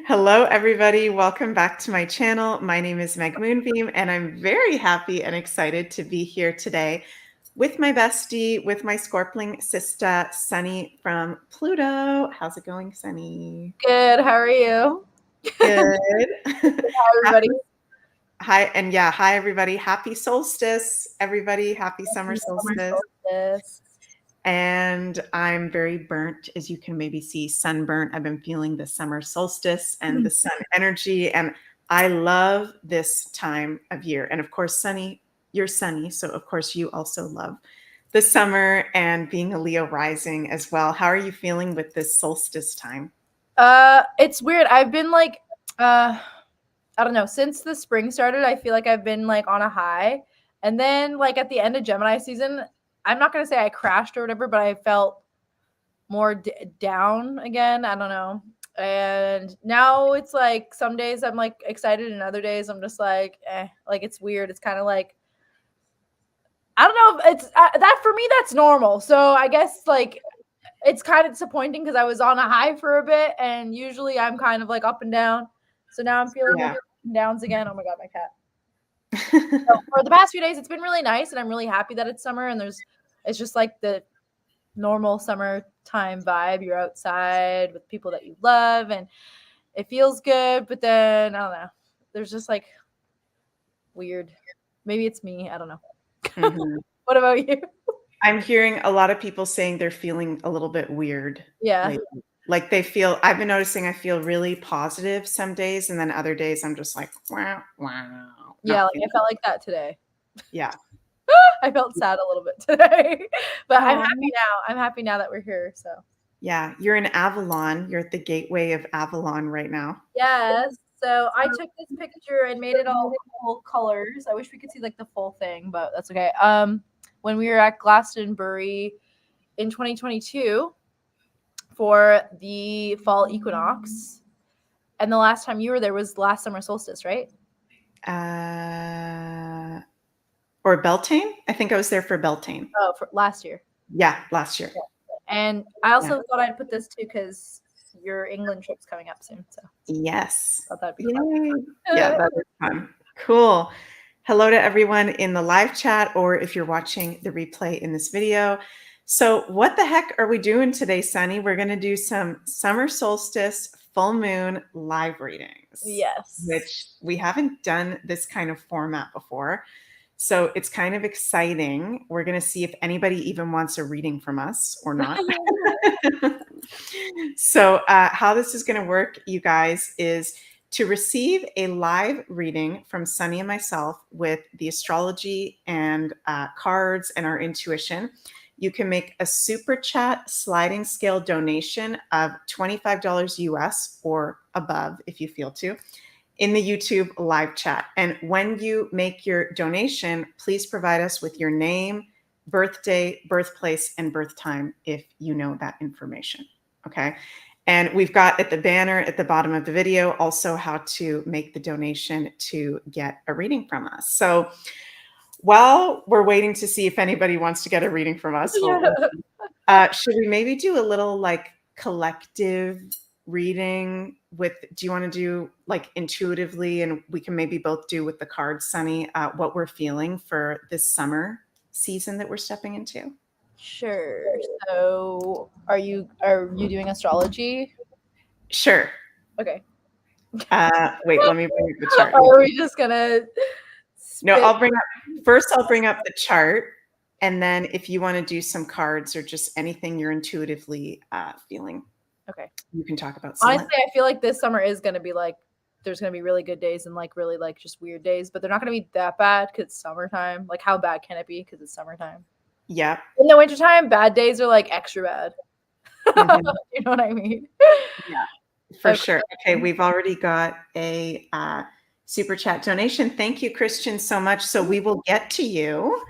Hello, everybody. Welcome back to my channel. My name is Meg Moonbeam, and I'm very happy and excited to be here today with my bestie, with my Scorpling sister, Sunny from Pluto. How's it going, Sunny? Good. How are you? Good. Hi, everybody. Hi, and yeah, hi, everybody. Happy solstice, everybody. Happy summer solstice. And I'm very burnt, as you can maybe see, sunburnt. I've been feeling the summer solstice and the sun energy, and I love this time of year. And of course, Sunny, you're Sunny, so of course you also love the summer and being a Leo rising as well. How are you feeling with this solstice time? It's weird. I've been I don't know, since the spring started, I feel like I've been like on a high. And then like at the end of Gemini season, I'm not going to say I crashed or whatever, but I felt more down again. I don't know. And now it's like some days I'm like excited and other days I'm just like, like it's weird. It's kind of like, I don't know if it's that for me, that's normal. So I guess like it's kind of disappointing because I was on a high for a bit and usually I'm kind of like up and down. So now I'm feeling like up and downs again. Oh my God, my cat. So for the past few days, it's been really nice and I'm really happy that it's summer and it's just like the normal summertime vibe. You're outside with people that you love and it feels good. But then I don't know. There's just like weird. Maybe it's me. I don't know. Mm-hmm. What about you? I'm hearing a lot of people saying they're feeling a little bit weird. Yeah. Like they feel, I've been noticing I feel really positive some days, and then other days I'm just like, wow, wow. Yeah, like I felt like that today. Yeah. I felt sad a little bit today, but I'm happy now. I'm happy now that we're here. So yeah, you're in Avalon. You're at the gateway of Avalon right now. yes. So I took this picture and made it all cool colors. I wish we could see like the full thing, but that's okay. When we were at Glastonbury in 2022 for the fall equinox, and the last time you were there was last summer solstice, right? Or Beltane? I think I was there for Beltane. Oh, for last year. Yeah, last year. Yeah. And I also thought I'd put this too because your England trip's coming up soon. So yes. thought that'd be fun. Yeah, that is fun. Cool. Hello to everyone in the live chat, or if you're watching the replay in this video. So what the heck are we doing today, Sunny? We're going to do some summer solstice full moon live readings. Yes. Which we haven't done this kind of format before. So it's kind of exciting. We're going to see if anybody even wants a reading from us or not. So how this is going to work, you guys, is to receive a live reading from Sunny and myself with the astrology and cards and our intuition. You can make a super chat sliding scale donation of $25 US or above if you feel to in the YouTube live chat. And when you make your donation, please provide us with your name, birthday, birthplace, and birth time if you know that information. Okay. And we've got at the banner at the bottom of the video also how to make the donation to get a reading from us. So while we're waiting to see if anybody wants to get a reading from us, should we maybe do a little like collective reading with, do you want to do like intuitively, and we can maybe both do with the cards, Sunny, what we're feeling for this summer season that we're stepping into? Sure. So are you doing astrology? Sure. Okay. Wait, let me bring up the chart. Or are we just gonna No, I'll bring up the chart, and then if you want to do some cards or just anything you're intuitively feeling, okay, you can talk about. Honestly, I feel like this summer is gonna be like there's gonna be really good days and like really like just weird days, but they're not gonna be that bad because it's summertime. Like how bad can it be because it's summertime? Yeah. In the wintertime, bad days are like extra bad. Mm-hmm. You know what I mean? Yeah, for sure. Okay, we've already got a super chat donation. Thank you, Christian, so much. So we will get to you.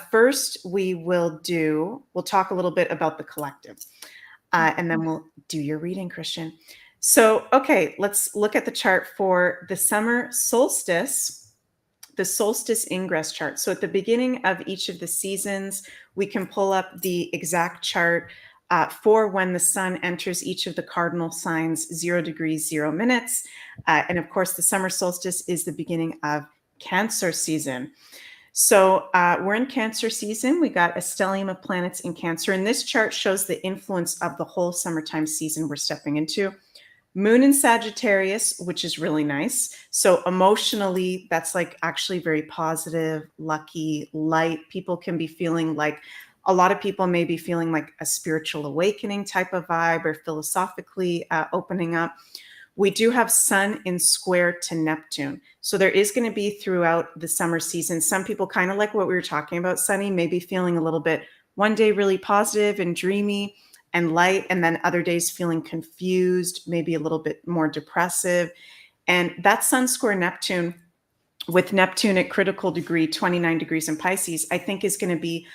First, we'll talk a little bit about the collective, and then we'll do your reading, Christian. So, okay, let's look at the chart for the summer solstice, the solstice ingress chart. So at the beginning of each of the seasons, we can pull up the exact chart for when the sun enters each of the cardinal signs, 0 degrees, 0 minutes. And of course, the summer solstice is the beginning of Cancer season. So we're in Cancer season. We got a stellium of planets in Cancer. And this chart shows the influence of the whole summertime season we're stepping into. Moon in Sagittarius, which is really nice. So emotionally, that's like actually very positive, lucky, light. People can be feeling like, a lot of people may be feeling like a spiritual awakening type of vibe, or philosophically opening up. We do have Sun in square to Neptune. So there is going to be throughout the summer season, some people kind of like what we were talking about, Sunny, maybe feeling a little bit one day really positive and dreamy and light, and then other days feeling confused, maybe a little bit more depressive. And that Sun square Neptune, with Neptune at critical degree 29 degrees in Pisces, I think is going to be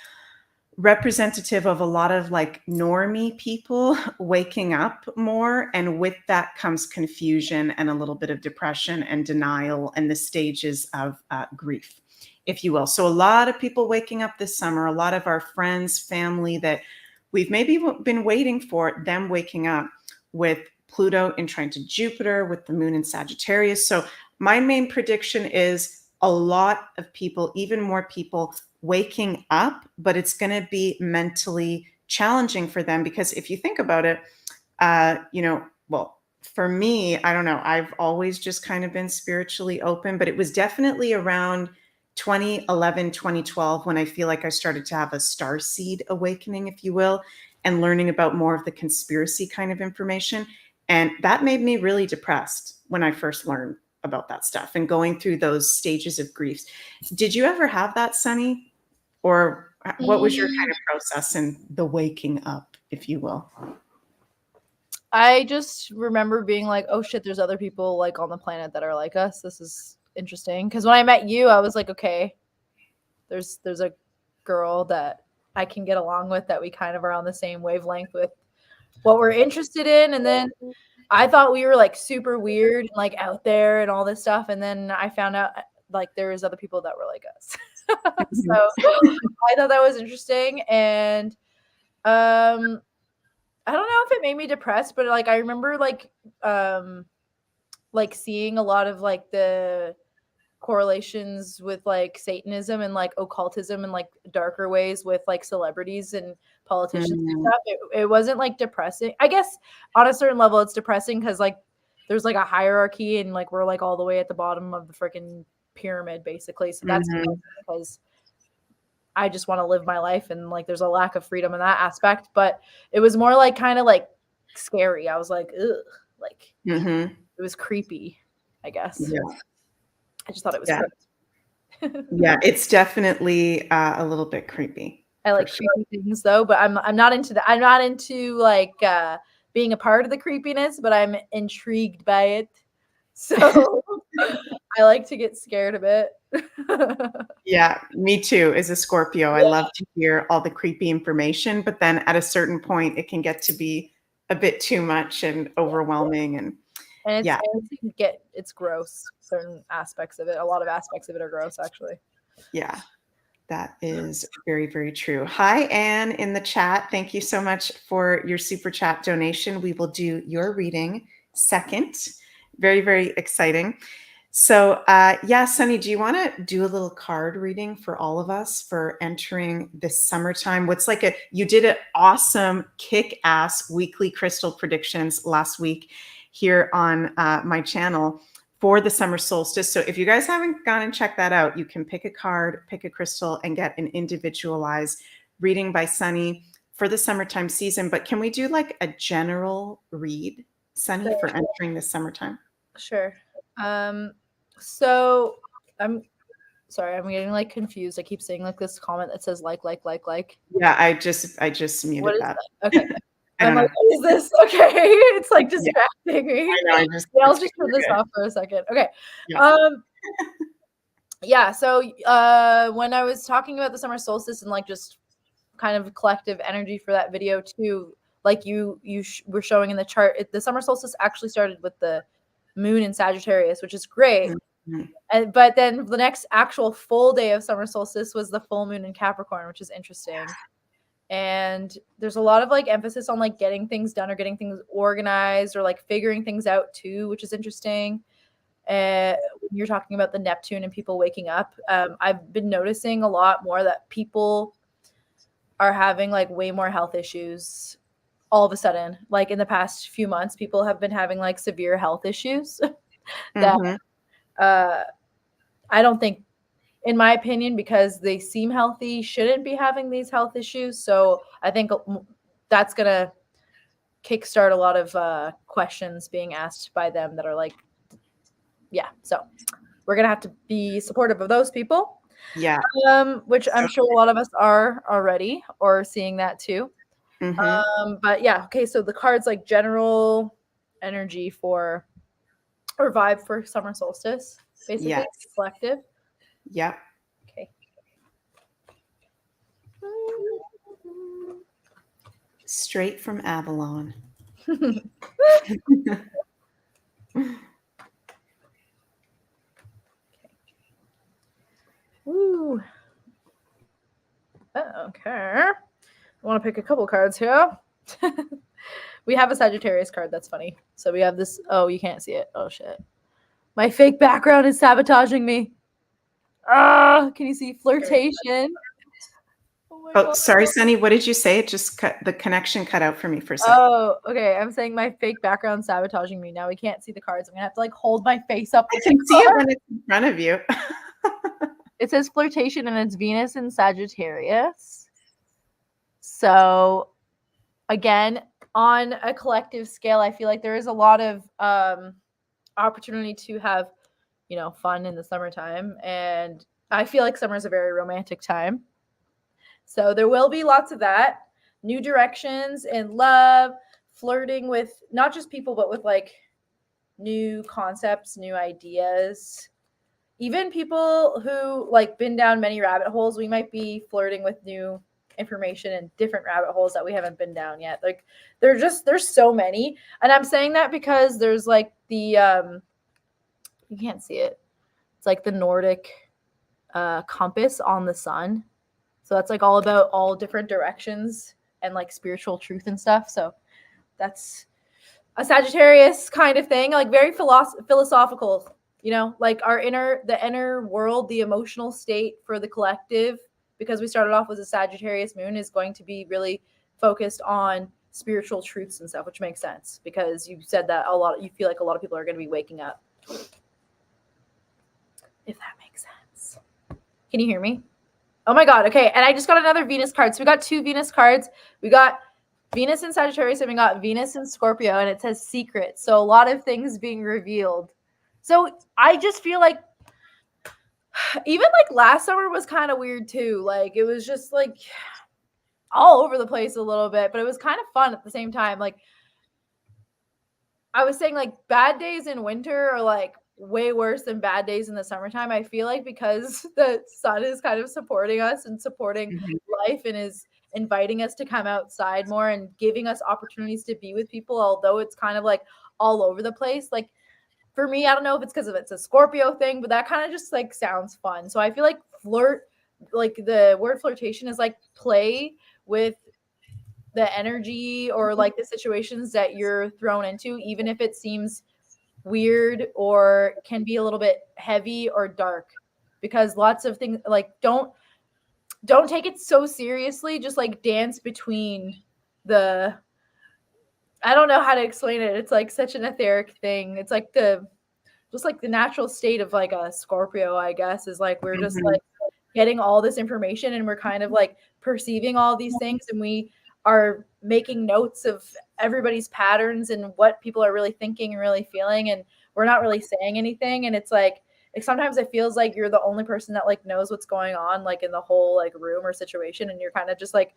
representative of a lot of like normie people waking up more. And with that comes confusion and a little bit of depression and denial and the stages of grief, if you will. So a lot of people waking up this summer, a lot of our friends, family that we've maybe been waiting for, them waking up with Pluto in trine to Jupiter, with the moon in Sagittarius. So my main prediction is a lot of people, even more people, waking up, but it's going to be mentally challenging for them, because if you think about it, well, for me, I don't know, I've always just kind of been spiritually open, but it was definitely around 2011, 2012 when I feel like I started to have a starseed awakening, if you will, and learning about more of the conspiracy kind of information. And that made me really depressed when I first learned about that stuff and going through those stages of grief. Did you ever have that, Sunny? Or what was your kind of process in the waking up, if you will? I just remember being like, oh shit, there's other people like on the planet that are like us. This is interesting. Because when I met you, I was like, okay, there's a girl that I can get along with, that we kind of are on the same wavelength with what we're interested in. And then I thought we were like super weird and like out there and all this stuff. And then I found out like there was other people that were like us. So I thought that was interesting. And I don't know if it made me depressed, but like I remember like seeing a lot of like the correlations with like Satanism and like occultism and like darker ways with like celebrities and politicians and stuff. It wasn't like depressing. I guess on a certain level it's depressing because like there's like a hierarchy and like we're like all the way at the bottom of the freaking pyramid basically. So that's because I just want to live my life and like there's a lack of freedom in that aspect. But it was more like kind of like scary. I was like, ugh, like it was creepy, I guess. Yeah. I just thought it was creepy. Yeah, it's definitely a little bit creepy. I like creepy things though, but I'm not into that. I'm not into like being a part of the creepiness, but I'm intrigued by it. So I like to get scared a bit. Yeah, me too. As a Scorpio, I love to hear all the creepy information, but then at a certain point, it can get to be a bit too much and overwhelming. And it's gross. Certain aspects of it, a lot of aspects of it are gross, actually. Yeah, that is very, very true. Hi, Anne, in the chat. Thank you so much for your super chat donation. We will do your reading second. Very, very exciting. So, yeah, Sunny, do you want to do a little card reading for all of us for entering this summertime? You did an awesome kick-ass weekly crystal predictions last week here on my channel for the summer solstice. So if you guys haven't gone and checked that out, you can pick a card, pick a crystal, and get an individualized reading by Sunny for the summertime season. But can we do like a general read, Sunny, for entering this summertime? Sure. So I'm sorry, I'm getting like confused. I keep saying like this comment that says like. Yeah, I just muted that. Okay. I'm like, what is this? Okay. It's like distracting me. I know, I'll just turn this off for a second. Okay. Yeah. So when I was talking about the summer solstice and like just kind of collective energy for that video too, like you were showing in the chart, the summer solstice actually started with the moon in Sagittarius, which is great. But then the next actual full day of summer solstice was the full moon in Capricorn, which is interesting. And there's a lot of like emphasis on like getting things done or getting things organized or like figuring things out too, which is interesting. When you're talking about the Neptune and people waking up, I've been noticing a lot more that people are having like way more health issues all of a sudden. Like in the past few months, people have been having like severe health issues that Mhm. I don't think, in my opinion, because they seem healthy, shouldn't be having these health issues. So I think that's going to kickstart a lot of questions being asked by them that are like, yeah. So we're going to have to be supportive of those people, Yeah. which I'm sure a lot of us are already or seeing that too. Mhm. But yeah, okay. So the cards like general energy for or vibe for summer solstice, basically Yes. collective. Yep. Okay. Straight from Avalon. Ooh. Okay. I want to pick a couple cards here. We have a Sagittarius card. That's funny. So we have this. Oh, you can't see it. Oh, shit. My fake background is sabotaging me. Ah, can you see flirtation? Oh my Oh, God. sorry, Sunny. What did you say? It just cut, the connection cut out for me for a second. Oh, okay. I'm saying my fake background sabotaging me. Now we can't see the cards. I'm gonna have to like hold my face up. I can see it when it's in front of you. It says flirtation and it's Venus in Sagittarius. So again, on a collective scale, I feel like there is a lot of opportunity to have, fun in the summertime. And I feel like summer is a very romantic time. So there will be lots of that. New directions in love, flirting with not just people, but with like new concepts, new ideas. Even people who like been down many rabbit holes, we might be flirting with new information and different rabbit holes that we haven't been down yet. Like there's so many. And I'm saying that because there's like the you can't see it. It's like the Nordic compass on the sun. So that's like all about all different directions and like spiritual truth and stuff. So that's a Sagittarius kind of thing, like very philosophical, like the inner world, the emotional state for the collective, because we started off with a Sagittarius moon, is going to be really focused on spiritual truths and stuff, which makes sense because you said that you feel like a lot of people are going to be waking up. If that makes sense. Can you hear me? Oh my God. Okay. And I just got another Venus card. So we got two Venus cards. We got Venus in Sagittarius and we got Venus in Scorpio, and it says secret. So a lot of things being revealed. So I just feel like even like last summer was kind of weird too. Like it was just like all over the place a little bit, but it was kind of fun at the same time. Like I was saying, like bad days in winter are like way worse than bad days in the summertime. I feel like because the sun is kind of supporting us and supporting Mhm. life and is inviting us to come outside more and giving us opportunities to be with people, although it's kind of like all over the place. Like for me, I don't know if it's because of it's a Scorpio thing, but that kind of just like sounds fun. So I feel like like the word flirtation is like play with the energy or like the situations that you're thrown into, even if it seems weird or can be a little bit heavy or dark, because lots of things like don't take it so seriously, just like dance between the I don't know how to explain it. It's like such an etheric thing. It's like just like the natural state of like a Scorpio, I guess, is like we're just Mhm. like getting all this information and we're kind of like perceiving all these things, and we are making notes of everybody's patterns and what people are really thinking and really feeling, and we're not really saying anything. And it's like sometimes it feels like you're the only person that like knows what's going on like in the whole like room or situation, and you're kind of just like,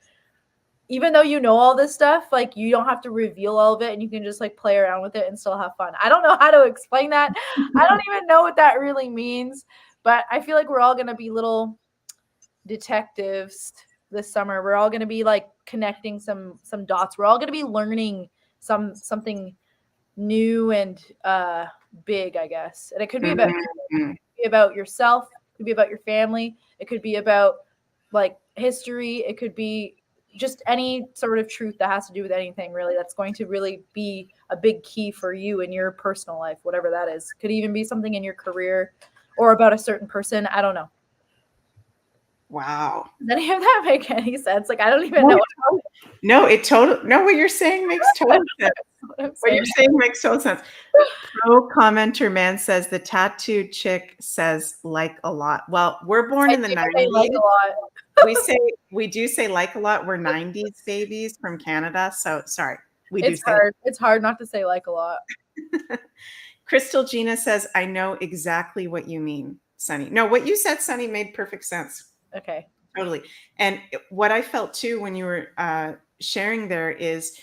even though you know all this stuff, like you don't have to reveal all of it and you can just like play around with it and still have fun. I don't know how to explain that. I don't even know what that really means, but I feel like we're all going to be little detectives this summer. We're all going to be like connecting some dots. We're all going to be learning something new and big, I guess. And it could be about Mhm. yourself, it could be about your family, it could be about like history, it could be just any sort of truth that has to do with anything, really, that's going to really be a big key for you in your personal life, whatever that is. Could even be something in your career or about a certain person. I don't know. Wow. Does any of that make any sense? Like, I don't even know. What you're saying makes total sense. What you're saying makes total sense. Pro commenter man says the tattooed chick says like a lot. Well, we're born in the 90s. Like a lot. We do say like a lot. We're 90s babies from Canada. So sorry. It's hard not to say like a lot. Crystal Gina says, I know exactly what you mean, Sunny. No, what you said, Sunny, made perfect sense. Okay. Totally. And what I felt too when you were sharing there is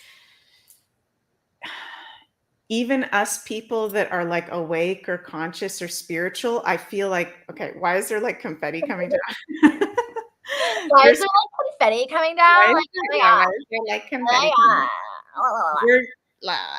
even us people that are like awake or conscious or spiritual, I feel like, okay, why is there like confetti coming down? Why is there like confetti coming down? Why is there like confetti coming down?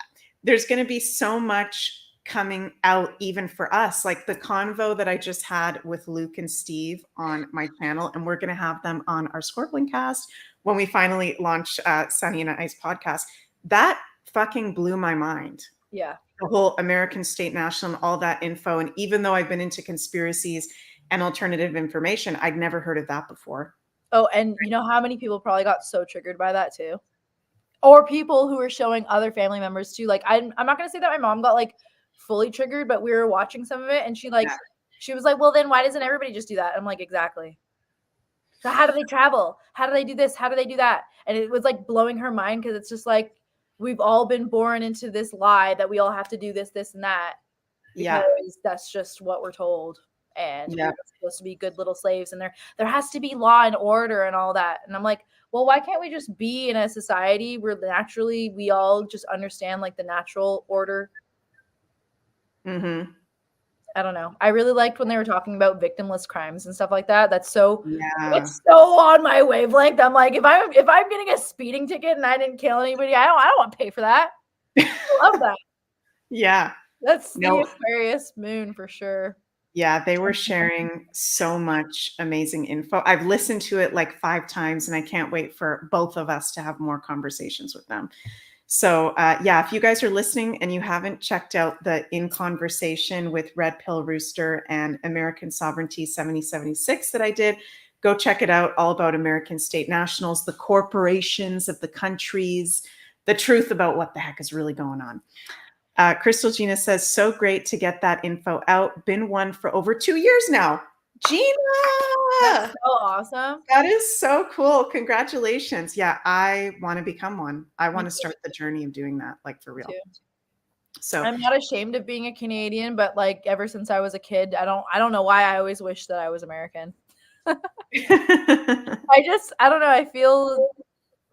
There's going to be so much coming out even for us, like the convo that I just had with Luke and Steve on my channel, and we're going to have them on our Scorpion cast when we finally launch Sunny and Ice podcast. That fucking blew my mind. Yeah. The whole American State National and all that info. And even though I've been into conspiracies and alternative information, I'd never heard of that before. Oh, and you know how many people probably got so triggered by that too? Or people who were showing other family members too. Like, I'm not going to say that my mom got like fully triggered, but we were watching some of it and she was like, well, then why doesn't everybody just do that? I'm like, exactly. So how do they travel? How do they do this? How do they do that? And it was like blowing her mind because it's just like, we've all been born into this lie that we all have to do this, this, and that. Because that's just what we're told. And we're supposed to be good little slaves. And there has to be law and order and all that. And I'm like, well, why can't we just be in a society where naturally we all just understand like the natural order? Mm-hmm. I don't know. I really liked when they were talking about victimless crimes and stuff like that. It's so on my wavelength. I'm like, if I'm getting a speeding ticket and I didn't kill anybody, I don't want to pay for that. I love that. Yeah. That's the Aquarius moon for sure. Yeah, they were sharing so much amazing info. I've listened to it like 5 times and I can't wait for both of us to have more conversations with them. So if you guys are listening and you haven't checked out the In Conversation with Red Pill Rooster and American Sovereignty 7076 that I did, go check it out. All about American state nationals, the corporations of the countries, the truth about what the heck is really going on. Crystal Gina says, so great to get that info out. Been one for over 2 years now. Gina! That's so awesome. That is so cool. Congratulations. Yeah, I want to become one. I want to start the journey of doing that, like for real. So I'm not ashamed of being a Canadian, but like ever since I was a kid, I don't know why I always wish that I was American. I don't know. I feel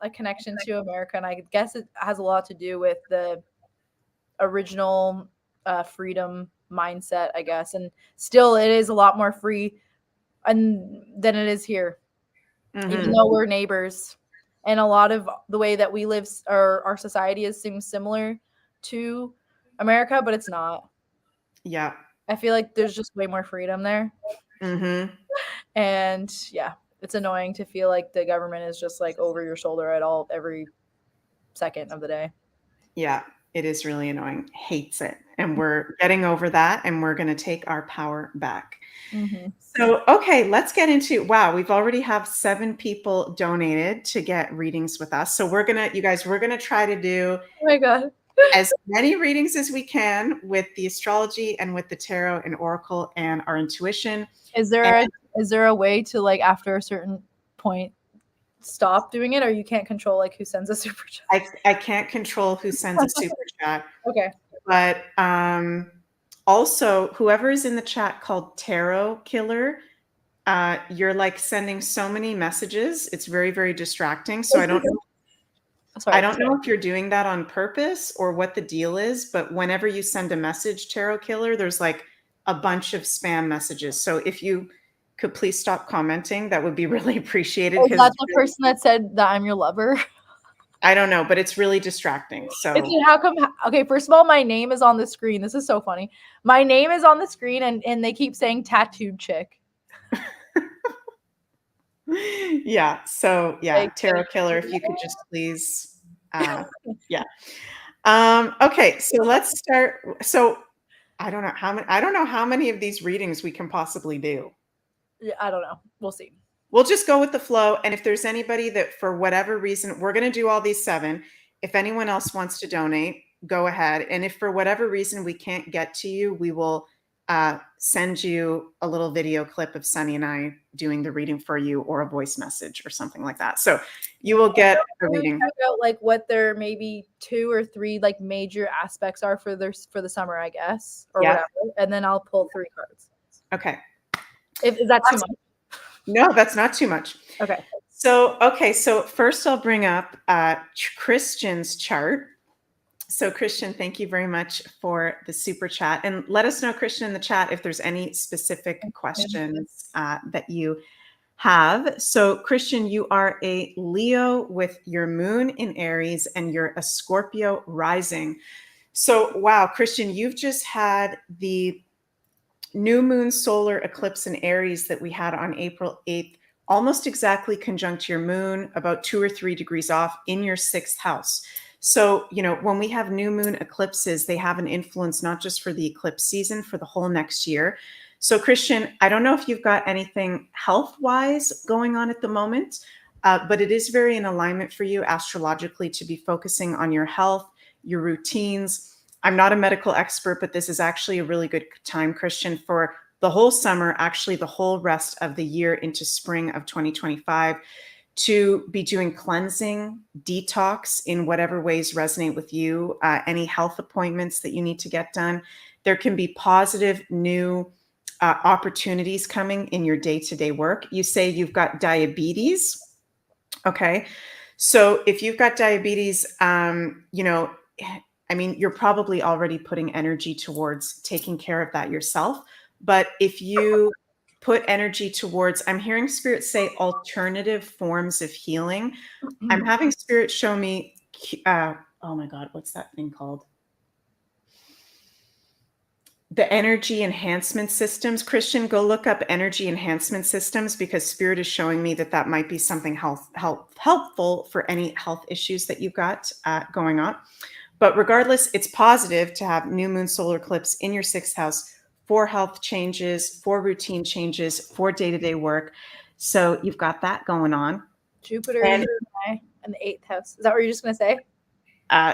a connection to America, and I guess it has a lot to do with the original freedom mindset, I guess. And still it is a lot more free than it is here, even though we're neighbors. And a lot of the way that we live, or our society seems similar to America, but it's not. Yeah. I feel like there's just way more freedom there. And it's annoying to feel like the government is just like over your shoulder every second of the day. Yeah. It is really annoying. Hates it. And we're getting over that and we're going to take our power back. So, okay, let's get into, we've already have 7 people donated to get readings with us. So we're going to try to do as many readings as we can with the astrology and with the tarot and oracle and our intuition. Is there a way to, like, after a certain point, stop doing it, or you can't control like who sends a super chat? I can't control who sends a super chat. Okay. But also whoever is in the chat called Tarot Killer, you're like sending so many messages. It's very, very distracting. So I don't know if you're doing that on purpose or what the deal is, but whenever you send a message, Tarot Killer, there's like a bunch of spam messages. So if you could please stop commenting, that would be really appreciated. Is that the person that said that I'm your lover? I don't know, but it's really distracting. So how come? Okay, first of all, my name is on the screen. This is so funny. My name is on the screen, and they keep saying tattooed chick. Yeah. So yeah, Like, Tarot Killer, if you could just please, yeah. Okay, so let's start. So I don't know how many of these readings we can possibly do. yeah, I don't know. We'll see. We'll just go with the flow. And if there's anybody that for whatever reason, we're going to do all these 7. If anyone else wants to donate, go ahead. And if for whatever reason we can't get to you, we will send you a little video clip of Sunny and I doing the reading for you, or a voice message or something like that. So you will get a reading. Check out like what their maybe 2 or 3 like major aspects are for the summer, I guess, or Yeah. whatever. And then I'll pull 3 cards. Okay. Is that too much? No, that's not too much. Okay. So first I'll bring up Christian's chart. So Christian, thank you very much for the super chat. And let us know, Christian, in the chat if there's any specific questions that you have. So Christian, you are a Leo with your moon in Aries and you're a Scorpio rising. So wow, Christian, you've just had the new moon solar eclipse in Aries that we had on April 8th, almost exactly conjunct your moon, about 2 or 3 degrees off in your 6th house. So, when we have new moon eclipses, they have an influence not just for the eclipse season, for the whole next year. So, Christian, I don't know if you've got anything health-wise going on at the moment, but it is very in alignment for you astrologically to be focusing on your health, your routines. I'm not a medical expert, but this is actually a really good time, Christian, for the whole summer, actually the whole rest of the year into spring of 2025, to be doing cleansing, detox in whatever ways resonate with you, any health appointments that you need to get done. There can be positive new opportunities coming in your day-to-day work. You say you've got diabetes. Okay. So if you've got diabetes, you're probably already putting energy towards taking care of that yourself. But if you put energy towards, I'm hearing spirit say alternative forms of healing. I'm having spirit show me, oh my God, what's that thing called? The energy enhancement systems. Christian, go look up energy enhancement systems, because spirit is showing me that might be something helpful for any health issues that you've got going on. But regardless, it's positive to have new moon solar eclipse in your 6th house for health changes, for routine changes, for day-to-day work. So you've got that going on. Jupiter in the 8th house. Is that what you're just going to say?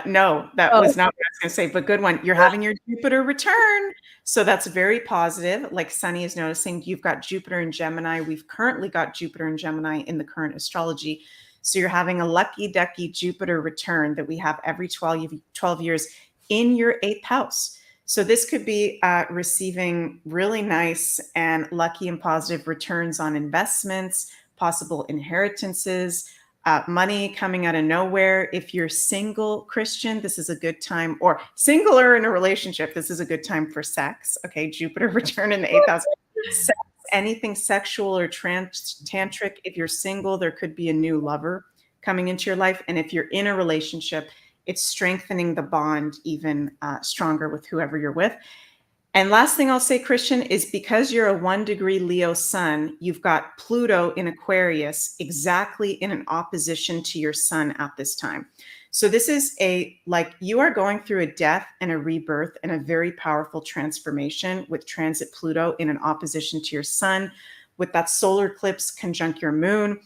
No, that was not what I was going to say, but good one. You're having your Jupiter return. So that's very positive. Like Sunny is noticing, you've got Jupiter in Gemini. We've currently got Jupiter in Gemini in the current astrology. So you're having a lucky ducky Jupiter return that we have every 12 years in your 8th house. So this could be receiving really nice and lucky and positive returns on investments, possible inheritances, money coming out of nowhere. If you're single, Christian, this is a good time, or single or in a relationship, this is a good time for sex. Okay, Jupiter return in the 8th house. Sex, anything sexual or tantric. If you're single, there could be a new lover coming into your life. And if you're in a relationship, it's strengthening the bond even stronger with whoever you're with. And last thing I'll say, Christian, is because you're a 1-degree Leo sun, you've got Pluto in Aquarius exactly in an opposition to your sun at this time. So this is you are going through a death and a rebirth and a very powerful transformation with transit Pluto in an opposition to your sun, with that solar eclipse conjunct your moon.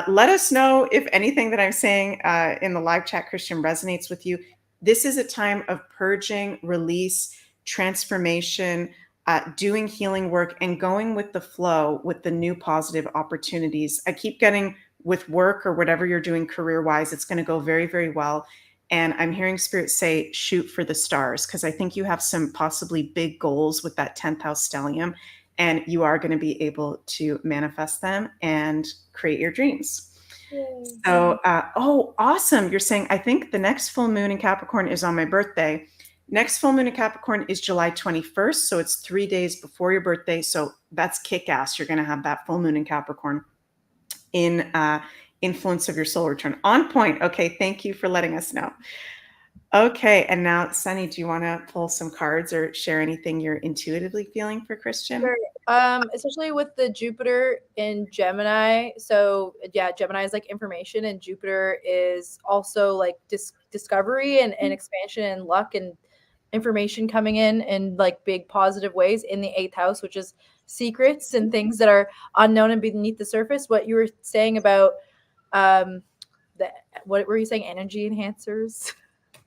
Let us know if anything that I'm saying in the live chat, Christian, resonates with you. This is a time of purging, release, transformation, doing healing work, and going with the flow with the new positive opportunities. I keep getting with work or whatever you're doing career-wise, it's going to go very, very well. And I'm hearing spirit say, shoot for the stars, because I think you have some possibly big goals with that 10th house stellium, and you are going to be able to manifest them and create your dreams. Yay. So, awesome. You're saying, I think the next full moon in Capricorn is on my birthday. Next full moon in Capricorn is July 21st. So it's 3 days before your birthday. So that's kick-ass. You're going to have that full moon in Capricorn in influence of your solar return. On point. Okay. Thank you for letting us know. Okay. And now, Sunny, do you want to pull some cards or share anything you're intuitively feeling for Christian? Sure. Especially with the Jupiter in Gemini. So yeah, Gemini is like information, and Jupiter is also like discovery and expansion and luck and information coming in like big positive ways in the eighth house, which is secrets and things that are unknown and beneath the surface. What you were saying about the what were you saying? Energy enhancers.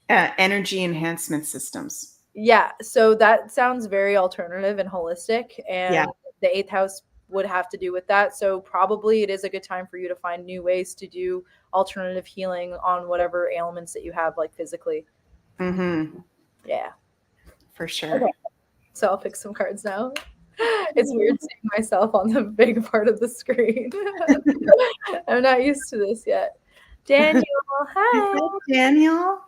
Energy enhancement systems. Yeah, so that sounds very alternative and holistic, Yeah. and the eighth house would have to do with that. So probably it is a good time for you to find new ways to do alternative healing on whatever ailments that you have, like physically. Mm-hmm. Yeah, For sure. okay. So I'll pick some cards now. It's weird seeing myself on the big part of the screen. I'm not used to this yet. Daniel, hi. Hi, Daniel.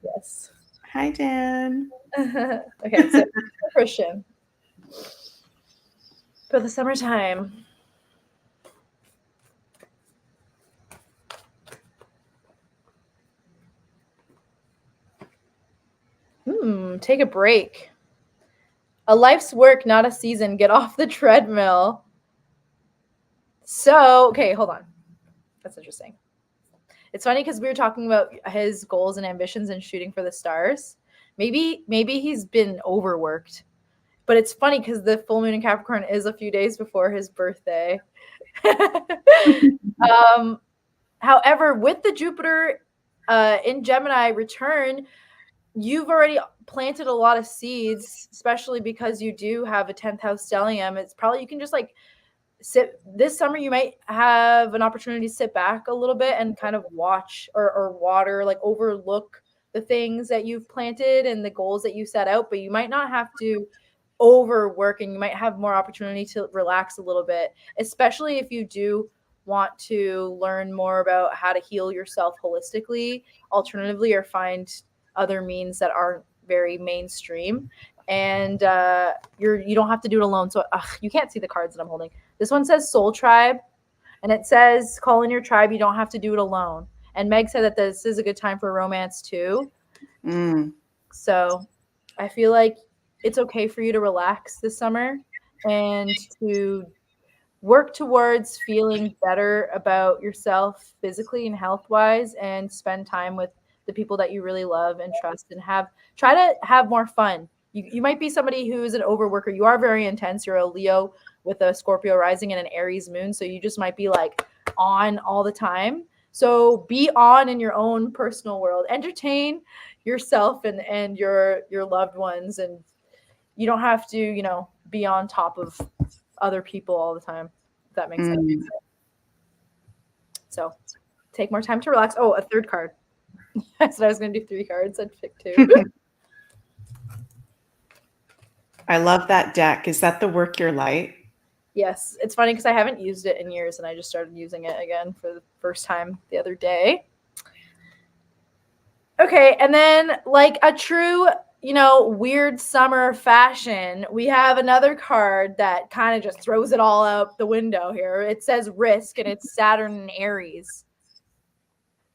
Yes. Hi, Dan. Okay, so Christian. For the summertime. Take a break. A life's work, not a season. Get off the treadmill. So, okay, hold on. That's interesting. It's funny because we were talking about his goals and ambitions and shooting for the stars. Maybe he's been overworked. But it's funny because the full moon in Capricorn is a few days before his birthday. However, with the Jupiter in Gemini return, you've already planted a lot of seeds, especially because you do have a 10th house stellium. It's probably you can just like sit this summer. You might have an opportunity to sit back a little bit and kind of watch or water, like overlook the things that you've planted and the goals that you set out, but you might not have to overwork and you might have more opportunity to relax a little bit, especially if you do want to learn more about how to heal yourself holistically, alternatively, or find other means that aren't very mainstream. And you don't have to do it alone. So you can't see the cards that I'm holding. This one says Soul Tribe, and it says call in your tribe. You don't have to do it alone. And Meg said that this is a good time for romance too. So I feel like it's okay for you to relax this summer and to work towards feeling better about yourself physically and health wise, and spend time with the people that you really love and trust, and try to have more fun. You might be somebody who is an overworker. You are very intense. You're a Leo with a Scorpio rising and an Aries moon. So you just might be like on all the time. So be on in your own personal world. Entertain yourself and your loved ones. And you don't have to, be on top of other people all the time. If that makes sense. So take more time to relax. Oh, a third card. I said I was going to do 3 cards. I'd pick 2. I love that deck. Is that the Work Your Light? Yes. It's funny because I haven't used it in years, and I just started using it again for the first time the other day. Okay. And then like a true, weird summer fashion, we have another card that kind of just throws it all out the window here. It says risk, and it's Saturn and Aries.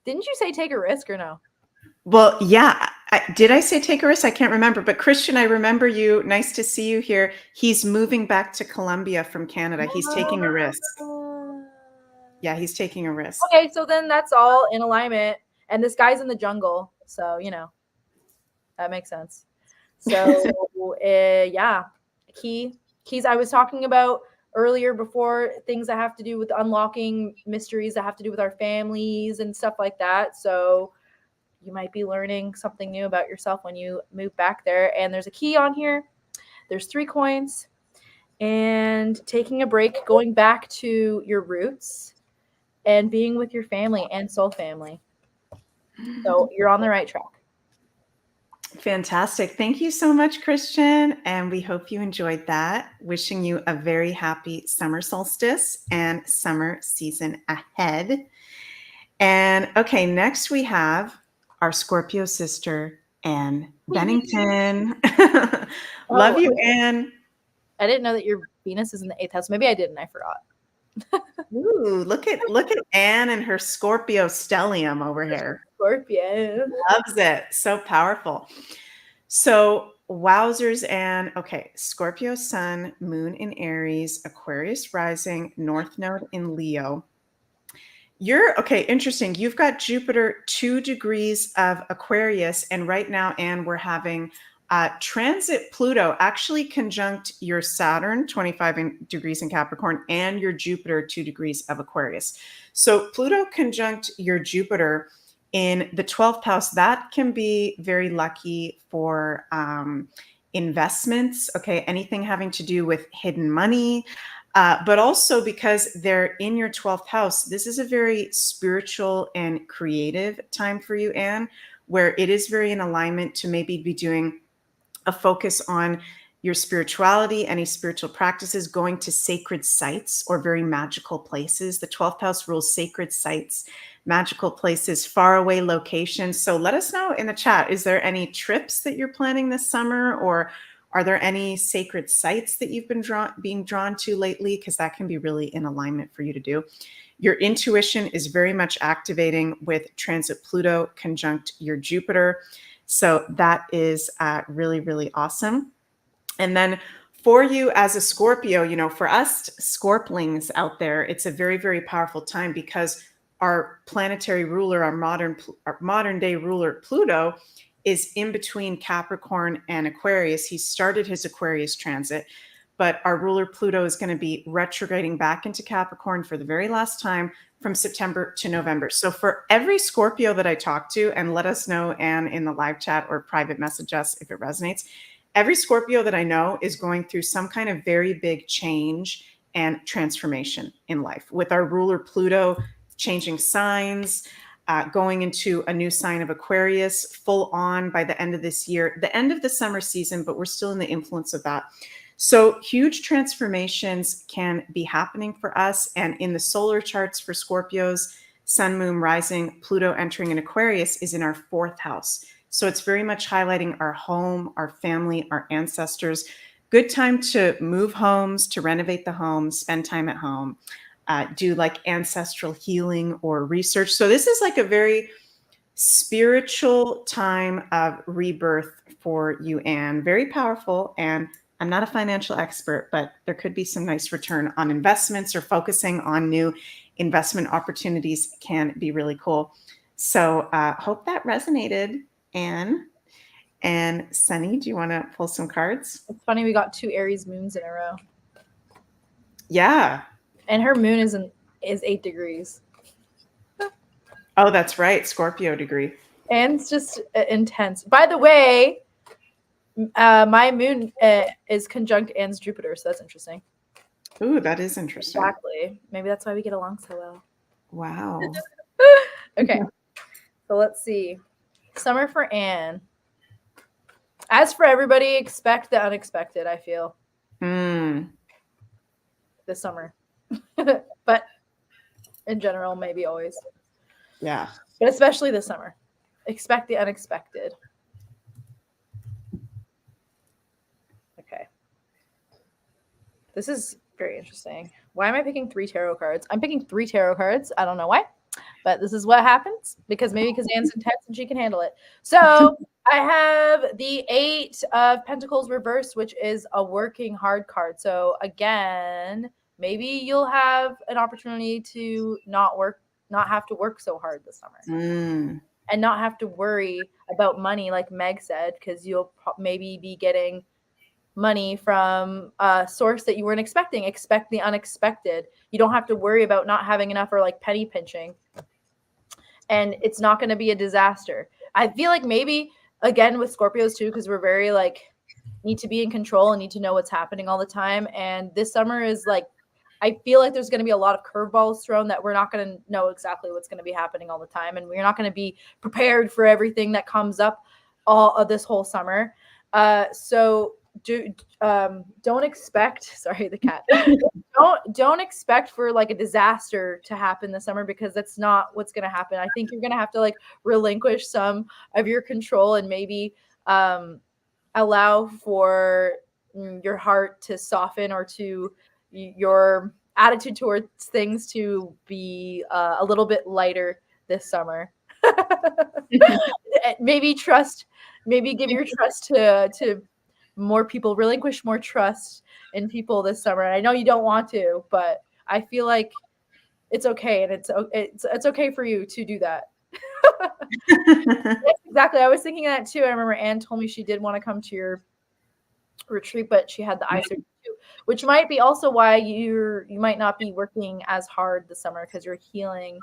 Didn't you say take a risk or no? Well, yeah. Did I say take a risk? I can't remember. But Christian, I remember you. Nice to see you here. He's moving back to Colombia from Canada. He's taking a risk. Yeah, he's taking a risk. Okay, so then that's all in alignment. And this guy's in the jungle. So, that makes sense. So, yeah. Keys I was talking about earlier before, things that have to do with unlocking mysteries that have to do with our families and stuff like that. So you might be learning something new about yourself when you move back there. And there's a key on here. There's 3 coins. And taking a break, going back to your roots and being with your family and soul family. So you're on the right track. Fantastic. Thank you so much, Christian. And we hope you enjoyed that. Wishing you a very happy summer solstice and summer season ahead. And okay, next we have our Scorpio sister, Anne Bennington. Love you, Anne. I didn't know that your Venus is in the 8th house. Maybe I didn't. I forgot. Ooh, look at Anne and her Scorpio stellium over here. Scorpio loves it. So powerful. So Wowzers. And okay, Scorpio sun, moon in Aries, Aquarius rising, North Node in Leo. You're okay, interesting. You've got Jupiter 2 degrees of Aquarius, and right now, Anne, we're having transit Pluto actually conjunct your Saturn 25 degrees in Capricorn and your Jupiter 2 degrees of Aquarius. So Pluto conjunct your Jupiter in the 12th house. That can be very lucky for investments. Okay, anything having to do with hidden money. But also because they're in your 12th house, this is a very spiritual and creative time for you, Anne, where it is very in alignment to maybe be doing a focus on your spirituality, any spiritual practices, going to sacred sites or very magical places. The 12th house rules sacred sites, magical places, faraway locations. So let us know in the chat, is there any trips that you're planning this summer, or are there any sacred sites that you've been being drawn to lately? Because that can be really in alignment for you to do. Your intuition is very much activating with transit Pluto conjunct your Jupiter. So that is really, really awesome. And then for you as a Scorpio, for us Scorplings out there, it's a very, very powerful time because our planetary ruler, our modern day ruler, Pluto, is in between Capricorn and Aquarius. He started his Aquarius transit, but our ruler Pluto is going to be retrograding back into Capricorn for the very last time from September to November. So for every Scorpio that I talk to, and let us know, Anne, in the live chat or private message us if it resonates, every Scorpio that I know is going through some kind of very big change and transformation in life, with our ruler Pluto changing signs, going into a new sign of Aquarius full on by the end of this year, the end of the summer season, but we're still in the influence of that. So huge transformations can be happening for us. And in the solar charts for Scorpios, Sun, Moon, Rising, Pluto entering in Aquarius is in our 4th house. So it's very much highlighting our home, our family, our ancestors. Good time to move homes, to renovate the home, spend time at home, do like ancestral healing or research. So this is like a very spiritual time of rebirth for you, Anne. Very powerful. And I'm not a financial expert, but there could be some nice return on investments, or focusing on new investment opportunities can be really cool. So hope that resonated, Anne. And Sunny, do you want to pull some cards? It's funny, we got 2 Aries moons in a row. Yeah. And her moon is 8 degrees. Oh, that's right. Scorpio degree. And it's just intense. By the way, my moon is conjunct Anne's Jupiter, so that's interesting. Ooh, that is interesting. Exactly. Maybe that's why we get along so well. Wow. Okay. So let's see. Summer for Anne. As for everybody, expect the unexpected, I feel. This summer. But in general, maybe always. Yeah. But especially this summer. Expect the unexpected. Okay. This is very interesting. Why am I picking 3 tarot cards? I'm picking 3 tarot cards. I don't know why, but this is what happens because Anne's intense and she can handle it. So I have the 8 of Pentacles reversed, which is a working hard card. So again, maybe you'll have an opportunity to not have to work so hard this summer. And not have to worry about money, like Meg said, because you'll maybe be getting money from a source that you weren't expecting. Expect the unexpected. You don't have to worry about not having enough or like penny pinching. And it's not going to be a disaster. I feel like maybe, again, with Scorpios too, because we're very need to be in control and need to know what's happening all the time. And this summer is I feel like there's going to be a lot of curveballs thrown that we're not going to know exactly what's going to be happening all the time. And we're not going to be prepared for everything that comes up all of this whole summer. So don't expect, sorry, the cat, don't expect for a disaster to happen this summer, because that's not what's going to happen. I think you're going to have to relinquish some of your control and maybe allow for your heart to soften, or to your attitude towards things to be a little bit lighter this summer. Maybe give your trust to more people, relinquish more trust in people this summer. And I know you don't want to, but I feel like it's okay, and it's okay for you to do that. Yes, exactly. I was thinking that too. I remember Anne told me she did want to come to your retreat, but she had the eye surgery too, which might be also why you might not be working as hard this summer, because you're healing,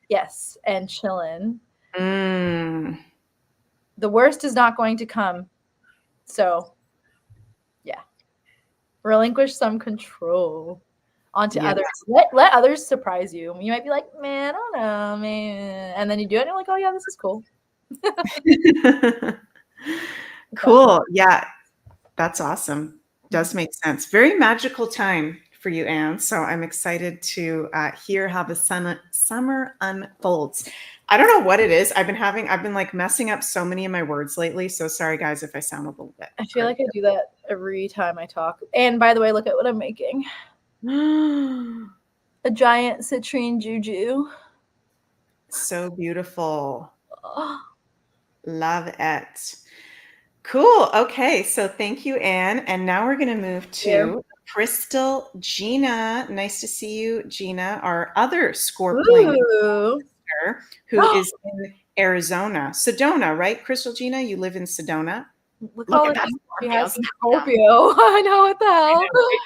yes, and chilling. Mm. The worst is not going to come, so yeah, relinquish some control onto Yes. others. Let others surprise you. You might be like, man, I don't know, man, and then you do it, and you're like, oh yeah, this is cool. Cool. Yeah, that's awesome. Does make sense. Very magical time for you, Anne. So I'm excited to hear how the summer unfolds. I don't know what it is. I've been like messing up so many of my words lately. So sorry, guys, if I sound a little bit. I feel like I do that every time I talk. And by the way, look at what I'm making. A giant citrine juju. So beautiful. Oh, Love it. Cool. Okay. So thank you, Anne. And now we're going to move to Crystal Gina. Nice to see you, Gina, our other Scorpio sister who is in Arizona. Sedona, right? Crystal Gina, you live in Sedona. Look at that she has Scorpio. Scorpio. I know, what the hell.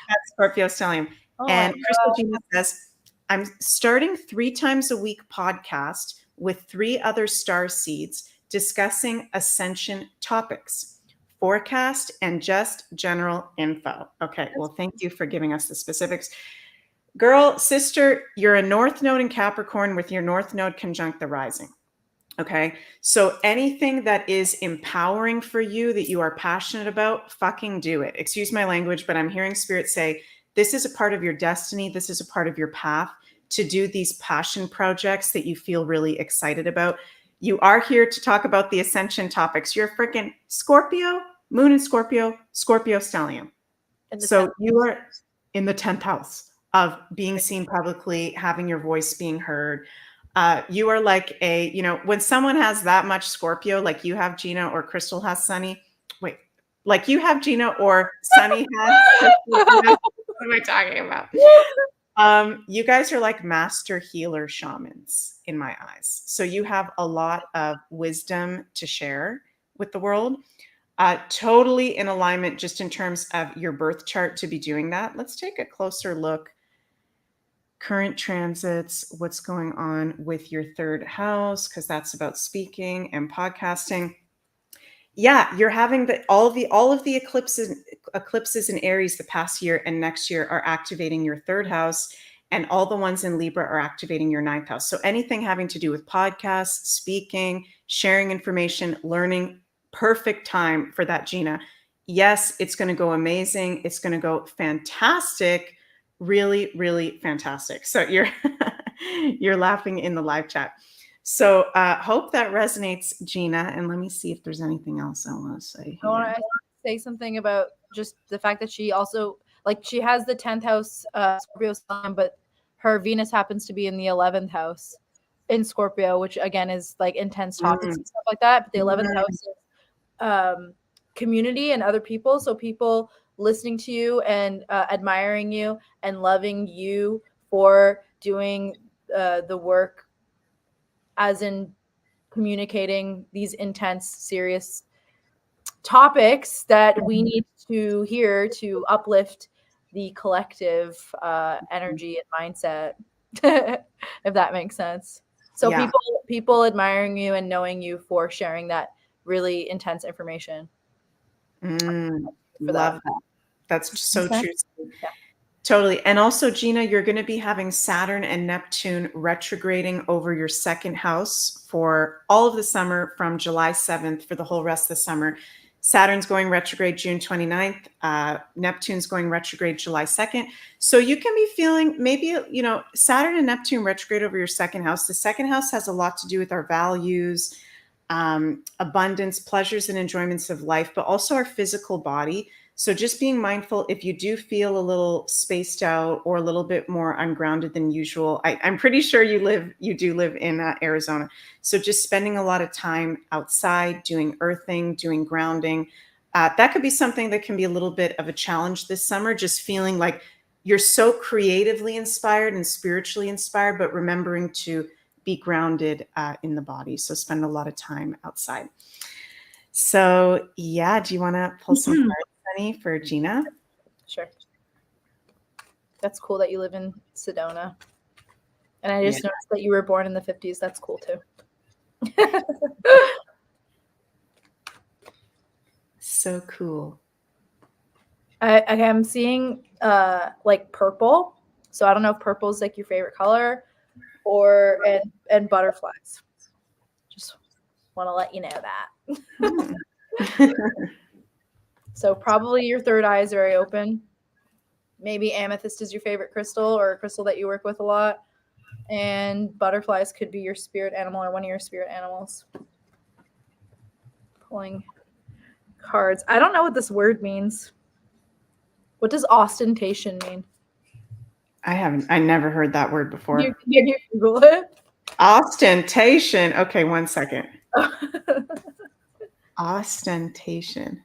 That Scorpio stellium. Oh And Crystal Gina says, I'm starting 3 times a week podcast with 3 other star seeds discussing ascension topics, forecast, and just general info. Okay, well, thank you for giving us the specifics. Girl, sister, you're a North Node in Capricorn with your North Node conjunct the rising. Okay, so anything that is empowering for you that you are passionate about, fucking do it. Excuse my language, but I'm hearing Spirit say, this is a part of your destiny. This is a part of your path to do these passion projects that you feel really excited about. You are here to talk about the ascension topics. You're a freaking Scorpio, Moon in Scorpio, Scorpio stellium. So you are in the 10th house of being seen publicly, having your voice being heard. You are like when someone has that much Scorpio, like you have Gina or Crystal has Sunny. Wait, like you have Gina or Sunny has Crystal. What am I talking about? You guys are like master healer shamans in my eyes. So you have a lot of wisdom to share with the world. Totally in alignment just in terms of your birth chart to be doing that. Let's take a closer look. Current transits, what's going on with your 3rd house, because that's about speaking and podcasting. Yeah, you're having all of the eclipses in Aries the past year and next year are activating your 3rd house, and all the ones in Libra are activating your 9th house. So anything having to do with podcasts, speaking, sharing information, learning, perfect time for that, Gina. Yes, it's going to go amazing. It's going to go fantastic. Really, really fantastic. So you're you're laughing in the live chat. So hope that resonates, Gina. And let me see if there's anything else I want to say here. I want to say something about just the fact that she also, like, she has the 10th house Scorpio sign, but her Venus happens to be in the 11th house in Scorpio, which again is like intense topics and stuff like that. But the 11th house is community and other people. So people listening to you and admiring you and loving you for doing the work, as in communicating these intense, serious topics that we need to hear to uplift the collective energy and mindset, if that makes sense. So Yeah. people admiring you and knowing you for sharing that really intense information. Love that. That's so true. Yeah. Totally. And also, Gina, you're going to be having Saturn and Neptune retrograding over your 2nd house for all of the summer from July 7th for the whole rest of the summer. Saturn's going retrograde June 29th. Neptune's going retrograde July 2nd. So you can be feeling maybe, Saturn and Neptune retrograde over your 2nd house. The 2nd house has a lot to do with our values, abundance, pleasures, and enjoyments of life, but also our physical body. So just being mindful if you do feel a little spaced out or a little bit more ungrounded than usual. I'm pretty sure you do live in Arizona. So just spending a lot of time outside, doing earthing, doing grounding. that could be something that can be a little bit of a challenge this summer, just feeling like you're so creatively inspired and spiritually inspired, but remembering to be grounded in the body. So spend a lot of time outside. So yeah, do you want to pull some cards, Sunny, for Gina? Sure. That's cool that you live in Sedona. And I just noticed that you were born in the 50s. That's cool too. So cool. I'm seeing like purple. So I don't know if purple is like your favorite color, or and butterflies. Just want to let you know that. So probably your third eye is very open. Maybe amethyst is your favorite crystal, or a crystal that you work with a lot. And butterflies could be your spirit animal or one of your spirit animals. Pulling cards. I don't know what this word means. What does ostentation mean? I never heard that word before. Can you Google it? Ostentation. Okay, one second. Ostentation.